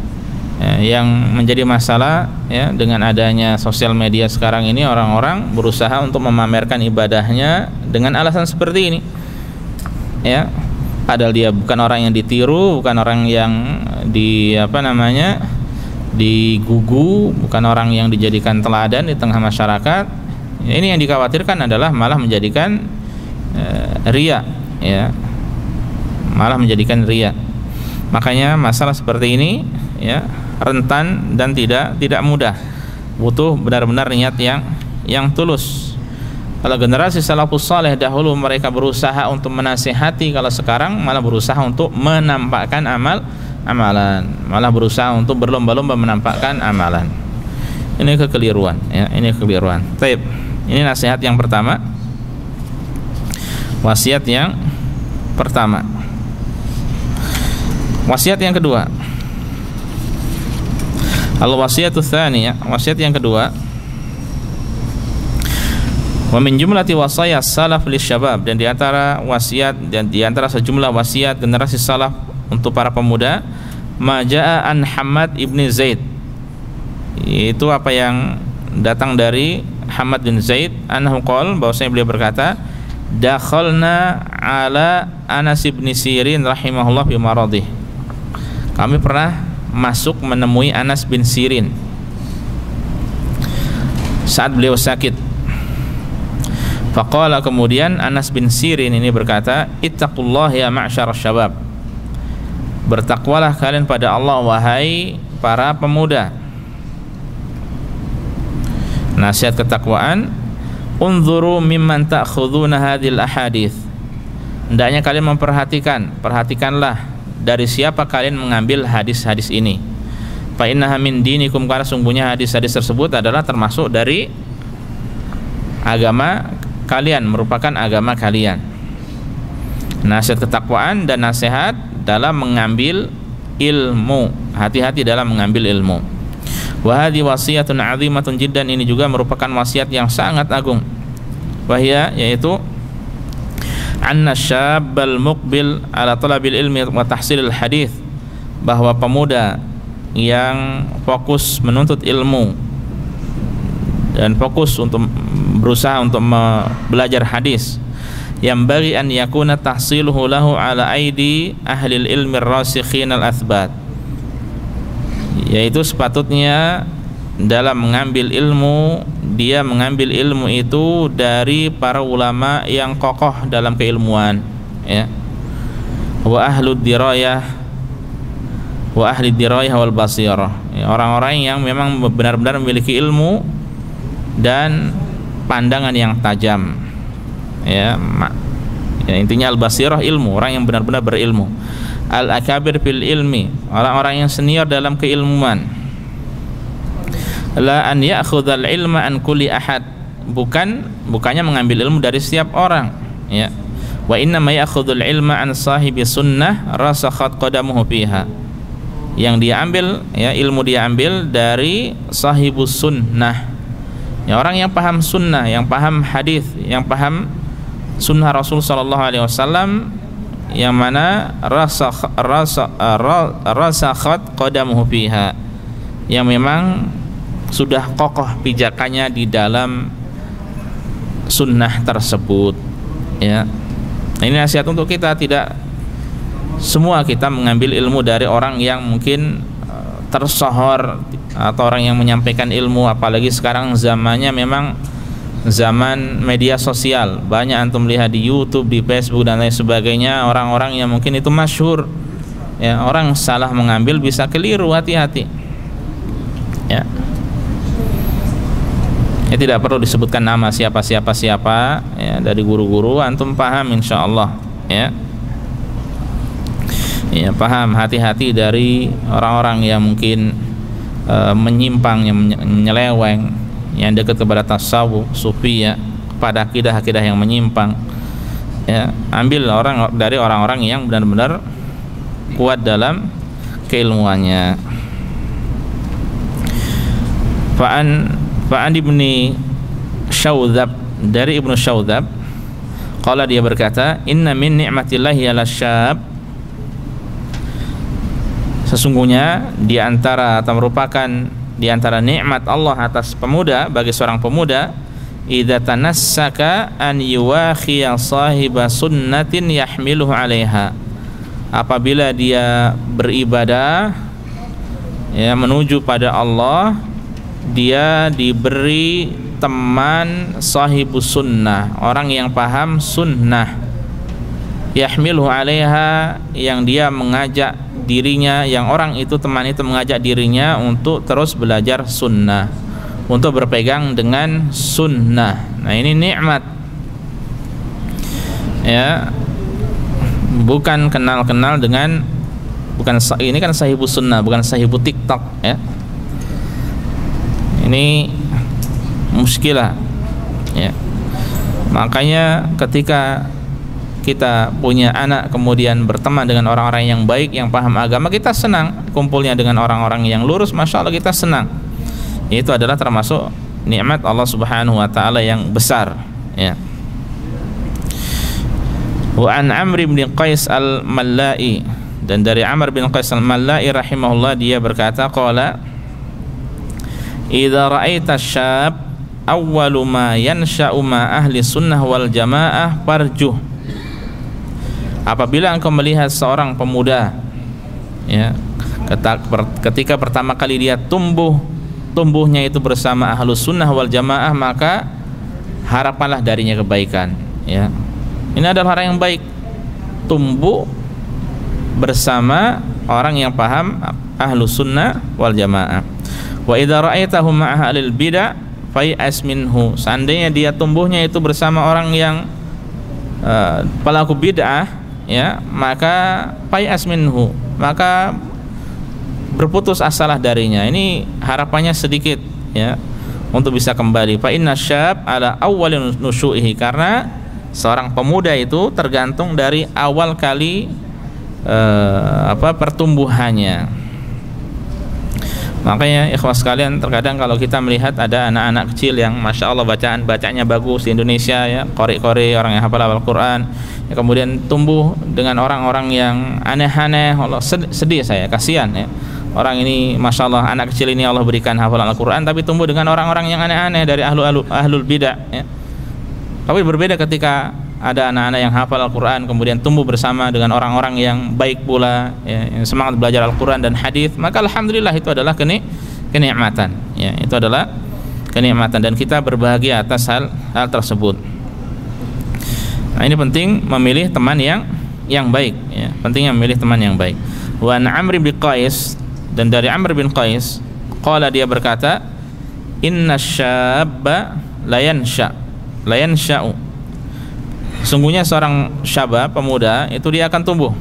Speaker 1: Ya, yang menjadi masalah, ya, dengan adanya sosial media sekarang ini, orang-orang berusaha untuk memamerkan ibadahnya dengan alasan seperti ini, ya, padahal dia bukan orang yang ditiru, bukan orang yang digugu, bukan orang yang dijadikan teladan di tengah masyarakat. Ya, ini yang dikhawatirkan adalah malah menjadikan riya, ya, malah menjadikan riya. Makanya masalah seperti ini, ya, rentan dan tidak mudah, butuh benar-benar niat yang tulus. Kalau generasi salafus saleh dahulu mereka berusaha untuk menasihati, kalau sekarang malah berusaha untuk menampakkan amalan, malah berusaha untuk berlomba-lomba menampakkan amalan. Ini kekeliruan, ya, ini kekeliruan. Baik, ini nasihat yang pertama, wasiat yang pertama. Wasiat yang kedua, al-wasiyatu tsaniyah, wasiat yang kedua, wa min jumlati wasaya salaf lisyabab, dan di antara wasiat dan di antara sejumlah wasiat generasi salaf untuk para pemuda, ma jaa an Hamad ibni Zaid, itu apa yang datang dari Hamad bin Zaid, annahu qala, bahwasanya beliau berkata, dakhalna ala Anas bin Sirin rahimahullah fi maradih, kami pernah masuk menemui Anas bin Sirin saat beliau sakit. Faqala, kemudian Anas bin Sirin ini berkata, ittaqullah ya ma'syar syabab, bertakwalah kalian pada Allah wahai para pemuda. Nasihat ketakwaan, unzuru mimman ta'khuduna hadhil ahadits, hendaknya kalian perhatikanlah dari siapa kalian mengambil hadis-hadis ini. Fa innaha min dinikum, karena sungguhnya hadis-hadis tersebut adalah termasuk dari agama kalian, merupakan agama kalian. Nasihat ketakwaan dan nasihat dalam mengambil
Speaker 2: ilmu. Hati-hati dalam mengambil ilmu. Wa hadhi wasiyatun 'azimatun jiddan, ini juga merupakan wasiat yang sangat agung. Wahia, yaitu anna syabbal muqbil ala talabil ilmi wa tahsilil hadis, bahwa pemuda yang fokus menuntut ilmu dan fokus untuk berusaha untuk belajar hadis, yang bagi an yakuna tahsiluhu lahu ala aidi ahli ilmi rasikhin al-athbat, yaitu sepatutnya dalam mengambil ilmu, dia mengambil ilmu itu dari para ulama yang kokoh dalam keilmuan, ya. Wa ahlud dirayah wa ahli dirayah wal basirah, ya, orang-orang yang memang benar-benar memiliki ilmu dan pandangan yang tajam, ya. Intinya al-basirah, ilmu, orang yang benar-benar berilmu. Al-akabir fil ilmi, orang-orang yang senior dalam keilmuan. La an ya'khudhal ilma an kulli ahad, bukannya mengambil ilmu dari setiap orang, ya. Wa inna ma ya'khudhul ilma an sahibi sunnah rasakhat qadamuhu fiha, yang dia ambil, ya, ilmu dia ambil dari sahibus sunnah, ya, orang yang paham sunnah, yang paham hadis, yang paham sunnah Rasul sallallahu alaihi wasallam, yang mana rasakhat qadamuhu fiha, yang memang sudah kokoh pijakannya di dalam sunnah tersebut, ya. Ini nasihat untuk kita, tidak semua kita mengambil ilmu dari orang yang mungkin tersohor atau orang yang menyampaikan ilmu, apalagi sekarang zamannya memang zaman media sosial. Banyak antum lihat di YouTube, di Facebook dan lain sebagainya, orang-orang yang mungkin itu masyhur, ya, orang salah mengambil bisa keliru, hati-hati, ya. Ya, tidak perlu disebutkan nama siapa, ya, dari guru-guru, antum paham insyaallah, ya. Ya, paham, hati-hati dari orang-orang yang mungkin menyimpang, yang menyeleweng, yang dekat kepada tasawuf, sufi, ya, kepada akidah-akidah yang menyimpang, ya. Ambil dari orang-orang yang benar-benar kuat dalam keilmuannya. Fa'an ibni Syaudzab, dari Ibnu Syaudzab, qala, dia berkata, inna min ni'matillahi 'ala syab, sesungguhnya di antara atau merupakan di antara nikmat Allah atas pemuda, bagi seorang pemuda, idza tanassaka an yuwakhiya sahiba sunnatin yahmiluhu 'alaiha, apabila dia beribadah, ya, menuju pada Allah, dia diberi teman sahibus sunnah, orang yang paham sunnah, yahmiluhu 'alaiha, yang dia mengajak dirinya, yang orang itu, teman itu mengajak dirinya untuk terus belajar sunnah, untuk berpegang dengan sunnah. Nah, ini nikmat, ya. Bukan kenal-kenal dengan, bukan, ini kan sahibus sunnah, bukan sahibu TikTok, ya. Ini muskilah, ya. Makanya ketika kita punya anak kemudian berteman dengan orang-orang yang baik, yang paham agama, kita senang. Kumpulnya dengan orang-orang yang lurus, masya Allah, kita senang. Itu adalah termasuk nikmat Allah Subhanahu wa taala yang besar, ya. Wa an Amr bin Qais al-Mallai, dan dari Amr bin Qais al-Mallai rahimahullah, dia berkata, qala, idza ra'aita syab awwalu ma yansha'u ma ahli sunnah wal jamaah farjuh, apabila engkau melihat seorang pemuda, ya, ketika pertama kali dia tumbuhnya itu bersama ahlus sunnah wal jamaah, maka harapanlah darinya kebaikan, ya. Ini adalah orang yang baik, tumbuh bersama orang yang paham ahlus sunnah wal jamaah. Wa idza ra'aitahu ma'a ahlil bid'ah fai'as minhu, seandainya dia tumbuhnya itu bersama orang yang pelaku bid'ah, ya, maka fai'as minhu, maka berputus asalah darinya. Ini harapannya sedikit, ya, untuk bisa kembali. Fa inna syab ala awwalin nusyu'ihi, karena seorang pemuda itu tergantung dari awal kali pertumbuhannya. Makanya ikhwas sekalian, terkadang kalau kita melihat ada anak-anak kecil yang masya Allah bacanya bagus di Indonesia, ya, qori orang yang hafal Al-Quran, ya, kemudian tumbuh dengan orang-orang yang aneh-aneh, Allah sedih saya, kasihan, ya. Orang ini masya Allah, anak kecil ini Allah berikan hafalan Al-Quran, tapi tumbuh dengan orang-orang yang aneh-aneh dari ahlul bidah, ya. Tapi berbeda ketika ada anak-anak yang hafal Al-Quran kemudian tumbuh bersama dengan orang-orang yang baik pula, ya, yang semangat belajar Al-Quran dan hadis, maka alhamdulillah itu adalah kenikmatan, ya, itu adalah kenikmatan, dan kita berbahagia atas hal tersebut. Nah, ini penting memilih teman yang baik, ya, pentingnya memilih teman yang baik. Wa an Amr bin Qais, dan dari Amr bin Qais, qala, dia berkata, inna syabba la yansha'u, sungguhnya seorang syabab, pemuda, itu dia akan tumbuh.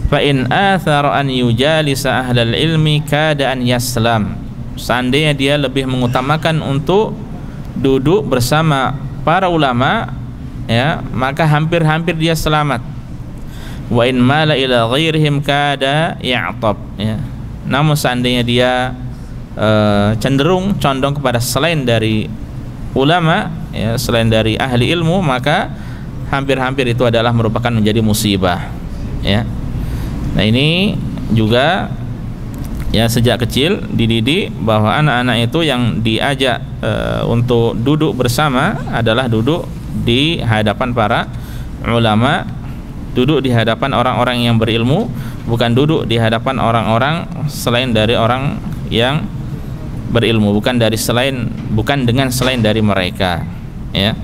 Speaker 2: Fa in athara an yujalisa ahlal ilmi kada an yaslam, seandainya dia lebih mengutamakan untuk duduk bersama para ulama, ya, maka hampir-hampir dia selamat. Wa in mala ila ghairihim kada ya'tab, ya. Namun seandainya dia condong kepada selain dari ulama, ya, selain dari ahli ilmu, maka hampir-hampir itu adalah merupakan menjadi musibah, ya. Nah, ini juga, ya, sejak kecil dididik bahwa anak-anak itu yang diajak untuk duduk bersama adalah duduk di hadapan para ulama, duduk di hadapan orang-orang yang berilmu, bukan duduk di hadapan orang-orang selain dari orang yang berilmu, bukan dengan selain dari mereka, ya.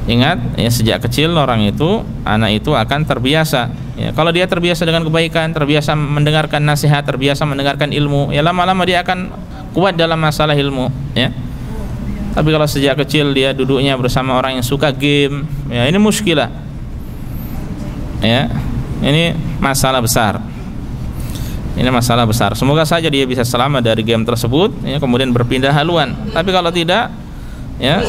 Speaker 2: Ingat, ya, sejak kecil orang itu, anak itu akan terbiasa, ya. Kalau dia terbiasa dengan kebaikan, terbiasa mendengarkan nasihat, terbiasa mendengarkan ilmu, ya, lama-lama dia akan kuat dalam masalah ilmu, ya. Tapi kalau sejak kecil dia duduknya bersama orang yang suka game, ya, ini muskilah, ya, ini masalah besar. Ini masalah besar. Semoga saja dia bisa selamat dari game tersebut, ya, kemudian berpindah haluan. Tapi kalau tidak, ya,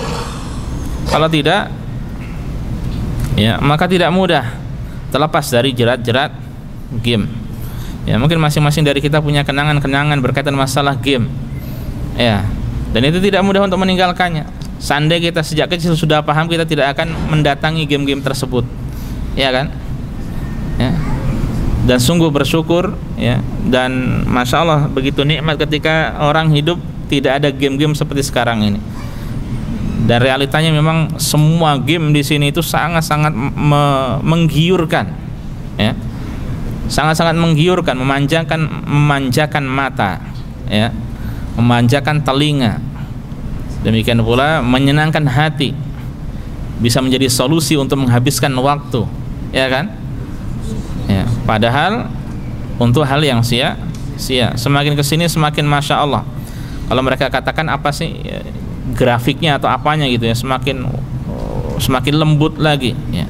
Speaker 2: ya, maka tidak mudah terlepas dari jerat-jerat game. Ya, mungkin masing-masing dari kita punya kenangan-kenangan berkaitan masalah game, ya, dan itu tidak mudah untuk meninggalkannya. Seandainya kita sejak kecil sudah paham, kita tidak akan mendatangi game-game tersebut, ya kan, ya. Dan sungguh bersyukur, ya, dan masya Allah begitu nikmat ketika orang hidup tidak ada game-game seperti sekarang ini. Dan realitanya memang semua game di sini itu sangat-sangat menggiurkan, ya, sangat-sangat menggiurkan, memanjakan mata, ya, memanjakan telinga, demikian pula menyenangkan hati, bisa menjadi solusi untuk menghabiskan waktu, ya kan, ya. Padahal untuk hal yang sia-sia, semakin kesini semakin masya Allah. Kalau mereka katakan apa sih, ya, grafiknya atau apanya gitu, ya, semakin lembut lagi, ya,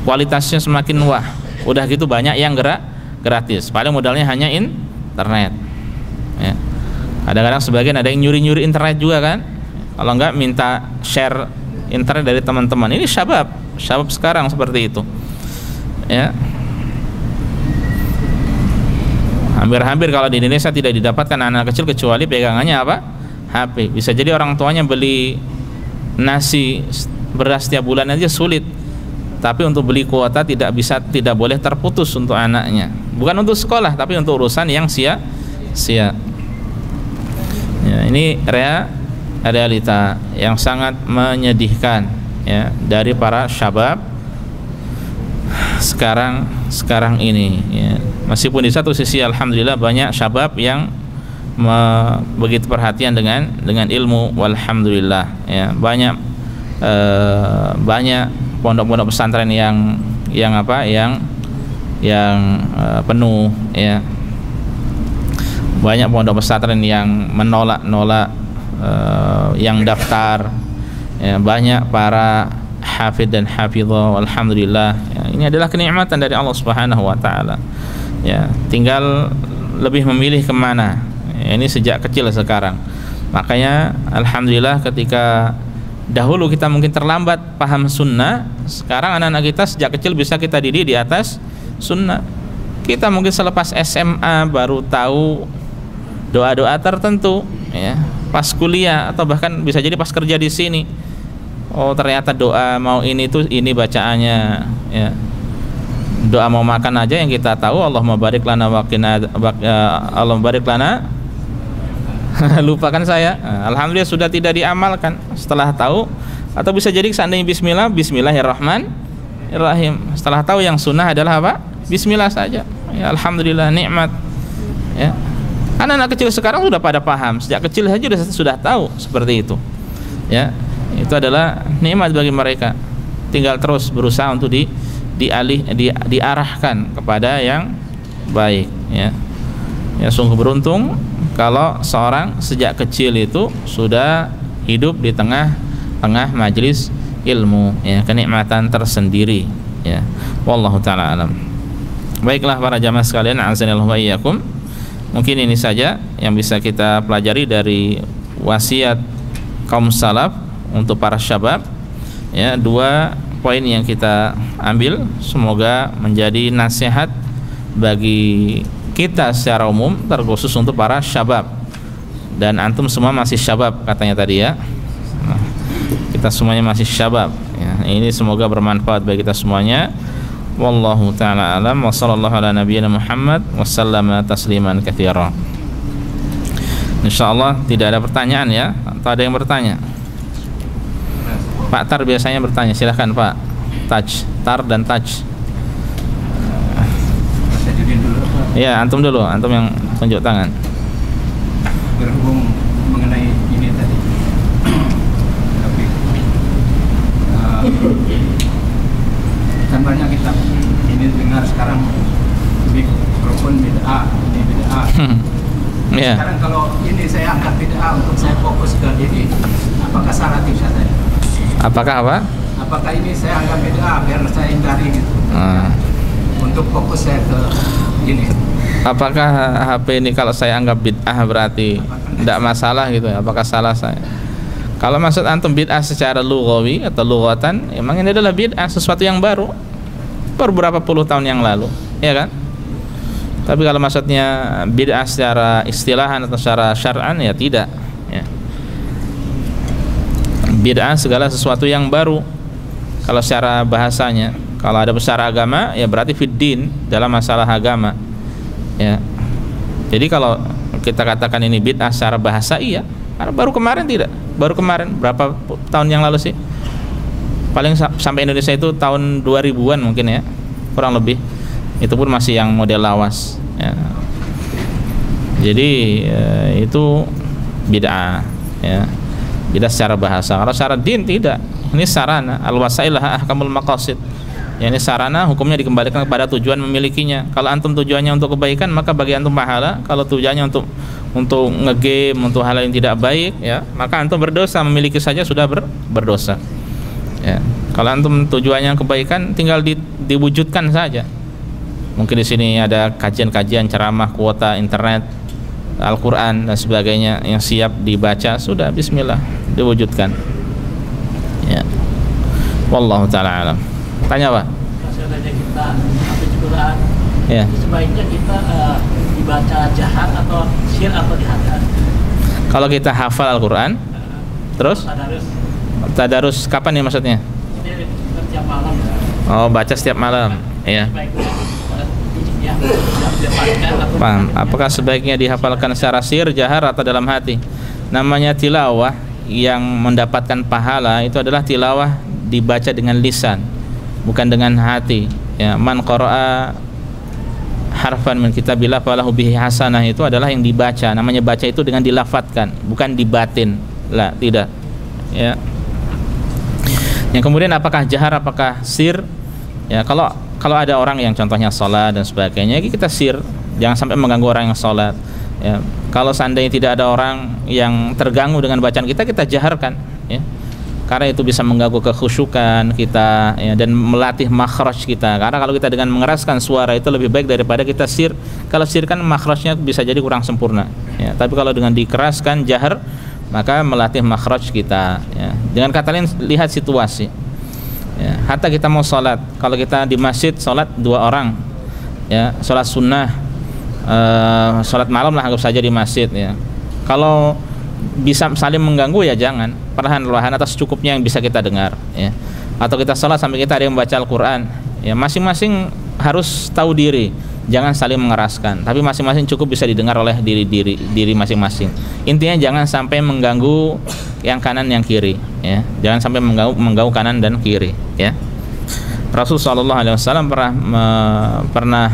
Speaker 2: kualitasnya semakin wah. Udah gitu banyak yang gratis, paling modalnya hanya internet, ya. Kadang-kadang sebagian ada yang nyuri-nyuri internet juga kan, kalau enggak minta share internet dari teman-teman. Ini syabab sekarang seperti itu, ya. Hampir-hampir kalau di Indonesia tidak didapatkan anak kecil kecuali pegangannya apa? HP. Bisa jadi orang tuanya beli nasi beras setiap bulan aja sulit, tapi untuk beli kuota tidak boleh terputus untuk anaknya. Bukan untuk sekolah, tapi untuk urusan yang sia-sia. Ya, ini realita yang sangat menyedihkan, ya, dari para syabab sekarang ini, ya. Meskipun di satu sisi alhamdulillah banyak syabab yang begitu perhatian dengan ilmu, walhamdulillah, ya, banyak pondok-pondok pesantren yang penuh, ya, banyak pondok pesantren yang menolak yang daftar, ya, banyak para hafidh dan hafidhah, alhamdulillah, ya. Ini adalah kenikmatan dari Allah Subhanahu wa taala, ya, tinggal lebih memilih kemana. Ini sejak kecil sekarang. Makanya alhamdulillah ketika dahulu kita mungkin terlambat paham sunnah, sekarang anak-anak kita sejak kecil bisa kita didik di atas sunnah.
Speaker 1: Kita mungkin selepas SMA baru tahu doa-doa tertentu, ya. Pas kuliah atau bahkan bisa jadi pas kerja di sini. Oh, ternyata doa mau ini tuh ini bacaannya, ya. Doa mau makan aja yang kita tahu, Allahumma barik lana wa qina, Allahumma barik lana. Lupakan saya. Alhamdulillah sudah tidak diamalkan setelah tahu. Atau bisa jadi seandainya bismillah, bismillahirrahmanirrahim. Setelah tahu yang sunnah adalah apa? Bismillah saja. Ya, alhamdulillah nikmat. Ya. Anak-anak kecil sekarang sudah pada paham. Sejak kecil saja sudah tahu seperti itu. Ya. Itu adalah nikmat bagi mereka. Tinggal terus berusaha untuk diarahkan kepada yang baik, ya. Ya, sungguh beruntung kalau seorang sejak kecil itu sudah hidup di tengah majelis ilmu, ya, kenikmatan tersendiri, ya. Wallahu taala alam. Baiklah para jamaah sekalian, azanillahu wa iyyakum. Mungkin ini saja yang bisa kita pelajari dari wasiat kaum salaf untuk para syabab, ya. Dua poin yang kita ambil semoga menjadi nasihat bagi kita secara umum, terkhusus untuk para syabab. Dan antum semua masih syabab katanya tadi, ya. Nah, kita semuanya masih syabab, ya. Ini semoga bermanfaat bagi kita semuanya. Wallahu ta'ala alam wa sallallahu ala nabiyyina Muhammad wa sallama tasliman katsira. Insyaallah tidak ada pertanyaan, ya. Atau ada yang bertanya? Pak Tar biasanya bertanya, silahkan Pak. Tar dan Taj. Ya, antum dulu, antum yang tunjuk tangan.
Speaker 3: Berhubung mengenai ini tadi, tapi kan banyak kita ini dengar sekarang mikrofon bid'ah, ini bid'ah.
Speaker 1: Yeah.
Speaker 3: Sekarang kalau ini saya angkat bid'ah untuk saya fokus ke ini, apakah salah tidak saya?
Speaker 1: Apakah apa?
Speaker 3: Apakah ini saya anggap bid'ah biar saya hindari gitu? Untuk fokus saya ke ini.
Speaker 1: Apakah HP ini kalau saya anggap bid'ah berarti tidak masalah gitu ya? Apakah salah saya? Kalau maksud antum bid'ah secara lughawi atau lughatan, emang ini adalah bid'ah, sesuatu yang baru beberapa puluh tahun yang lalu, ya kan? Tapi kalau maksudnya bid'ah secara istilahan atau secara syar'an, ya tidak, ya. Bid'ah segala sesuatu yang baru. Kalau secara bahasanya, kalau ada secara agama, ya berarti fiddin, dalam masalah agama, ya. Jadi kalau kita katakan ini bid'ah secara bahasa, iya. Karena baru kemarin tidak, baru kemarin berapa tahun yang lalu sih? Paling sampai Indonesia itu tahun 2000-an mungkin, ya, kurang lebih. Itu pun masih yang model lawas, ya. Jadi itu bid'ah, ya. Bid'ah secara bahasa. Kalau secara din tidak. Ini sarana, al-wasailah ahkamul maqasid. Ya, ini sarana, hukumnya dikembalikan kepada tujuan memilikinya. Kalau antum tujuannya untuk kebaikan, maka bagi antum pahala. Kalau tujuannya untuk nge-game, untuk hal yang tidak baik, ya, maka antum berdosa, memiliki saja sudah berdosa. Ya. Kalau antum tujuannya kebaikan, tinggal diwujudkan saja. Mungkin di sini ada kajian-kajian, ceramah, kuota internet, Al-Quran dan sebagainya yang siap dibaca, sudah bismillah diwujudkan. Ya. Wallahu ta'ala alam. Tanya Pak.
Speaker 4: Maksudnya kita habis Quran,
Speaker 1: ya,
Speaker 4: sebaiknya kita dibaca jahar atau sir atau dihafal?
Speaker 1: Kalau kita hafal Al-Quran, terus tadarus kapan nih maksudnya?
Speaker 4: Ini setiap malam.
Speaker 1: Oh, baca setiap malam, ya. Paham. Apakah sebaiknya dihafalkan secara sir, jahar, atau dalam hati? Namanya tilawah yang mendapatkan pahala itu adalah tilawah dibaca dengan lisan, bukan dengan hati, ya. Man qara'a harfan min kitabillah falahu bihi hasanah, itu adalah yang dibaca. Namanya baca itu dengan dilafatkan, bukan dibatin. Lah, tidak, ya. Yang kemudian apakah jahar, apakah sir? Ya, kalau ada orang yang contohnya sholat dan sebagainya, kita sir, jangan sampai mengganggu orang yang sholat, ya. Kalau seandainya tidak ada orang yang terganggu dengan bacaan kita jaharkan, ya. Karena itu bisa mengganggu kekhusyukan kita, ya, dan melatih makhraj kita. Karena kalau kita dengan mengeraskan suara itu lebih baik daripada kita sir. Kalau sir kan makhrajnya bisa jadi kurang sempurna, ya. Tapi kalau dengan dikeraskan jahar, maka melatih makhraj kita, ya. Dengan kata lain, lihat situasi, ya. Hatta kita mau sholat, kalau kita di masjid sholat 2 orang,
Speaker 2: ya, sholat sunnah, sholat malam lah anggap saja di masjid ya. Kalau bisa saling mengganggu ya jangan, perlahan-lahan atas cukupnya yang bisa kita dengar ya. Atau kita sholat sampai kita ada yang membaca Al-Quran ya, masing-masing harus tahu diri, jangan saling mengeraskan, tapi masing-masing cukup bisa didengar oleh diri masing-masing. Intinya jangan sampai mengganggu yang kanan yang kiri ya, jangan sampai mengganggu kanan dan kiri ya. Rasulullah SAW pernah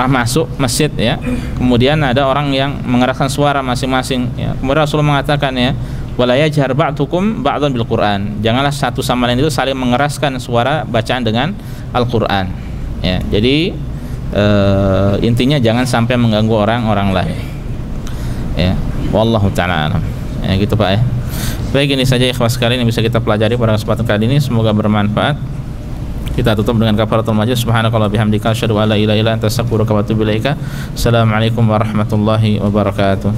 Speaker 2: masuk masjid ya, kemudian ada orang yang mengeraskan suara masing-masing ya. Kemudian Rasulullah mengatakan ya, wala yajhar ba'dukum ba'dan bil Qur'an, janganlah satu sama lain itu saling mengeraskan suara bacaan dengan Al-Qur'an ya. Jadi intinya jangan sampai mengganggu orang lain ya. Wallahu ta'ala alam ya, gitu Pak ya. Baik, ini saja ikhwas sekalian yang bisa kita pelajari pada kesempatan kali ini, semoga bermanfaat. Kita tutup dengan kafaratul majlis. Subhanakallah bihamdika asyhadu an la ilaha illa anta astaghfiruka wa atubu ilaika. Assalamualaikum warahmatullahi wabarakatuh.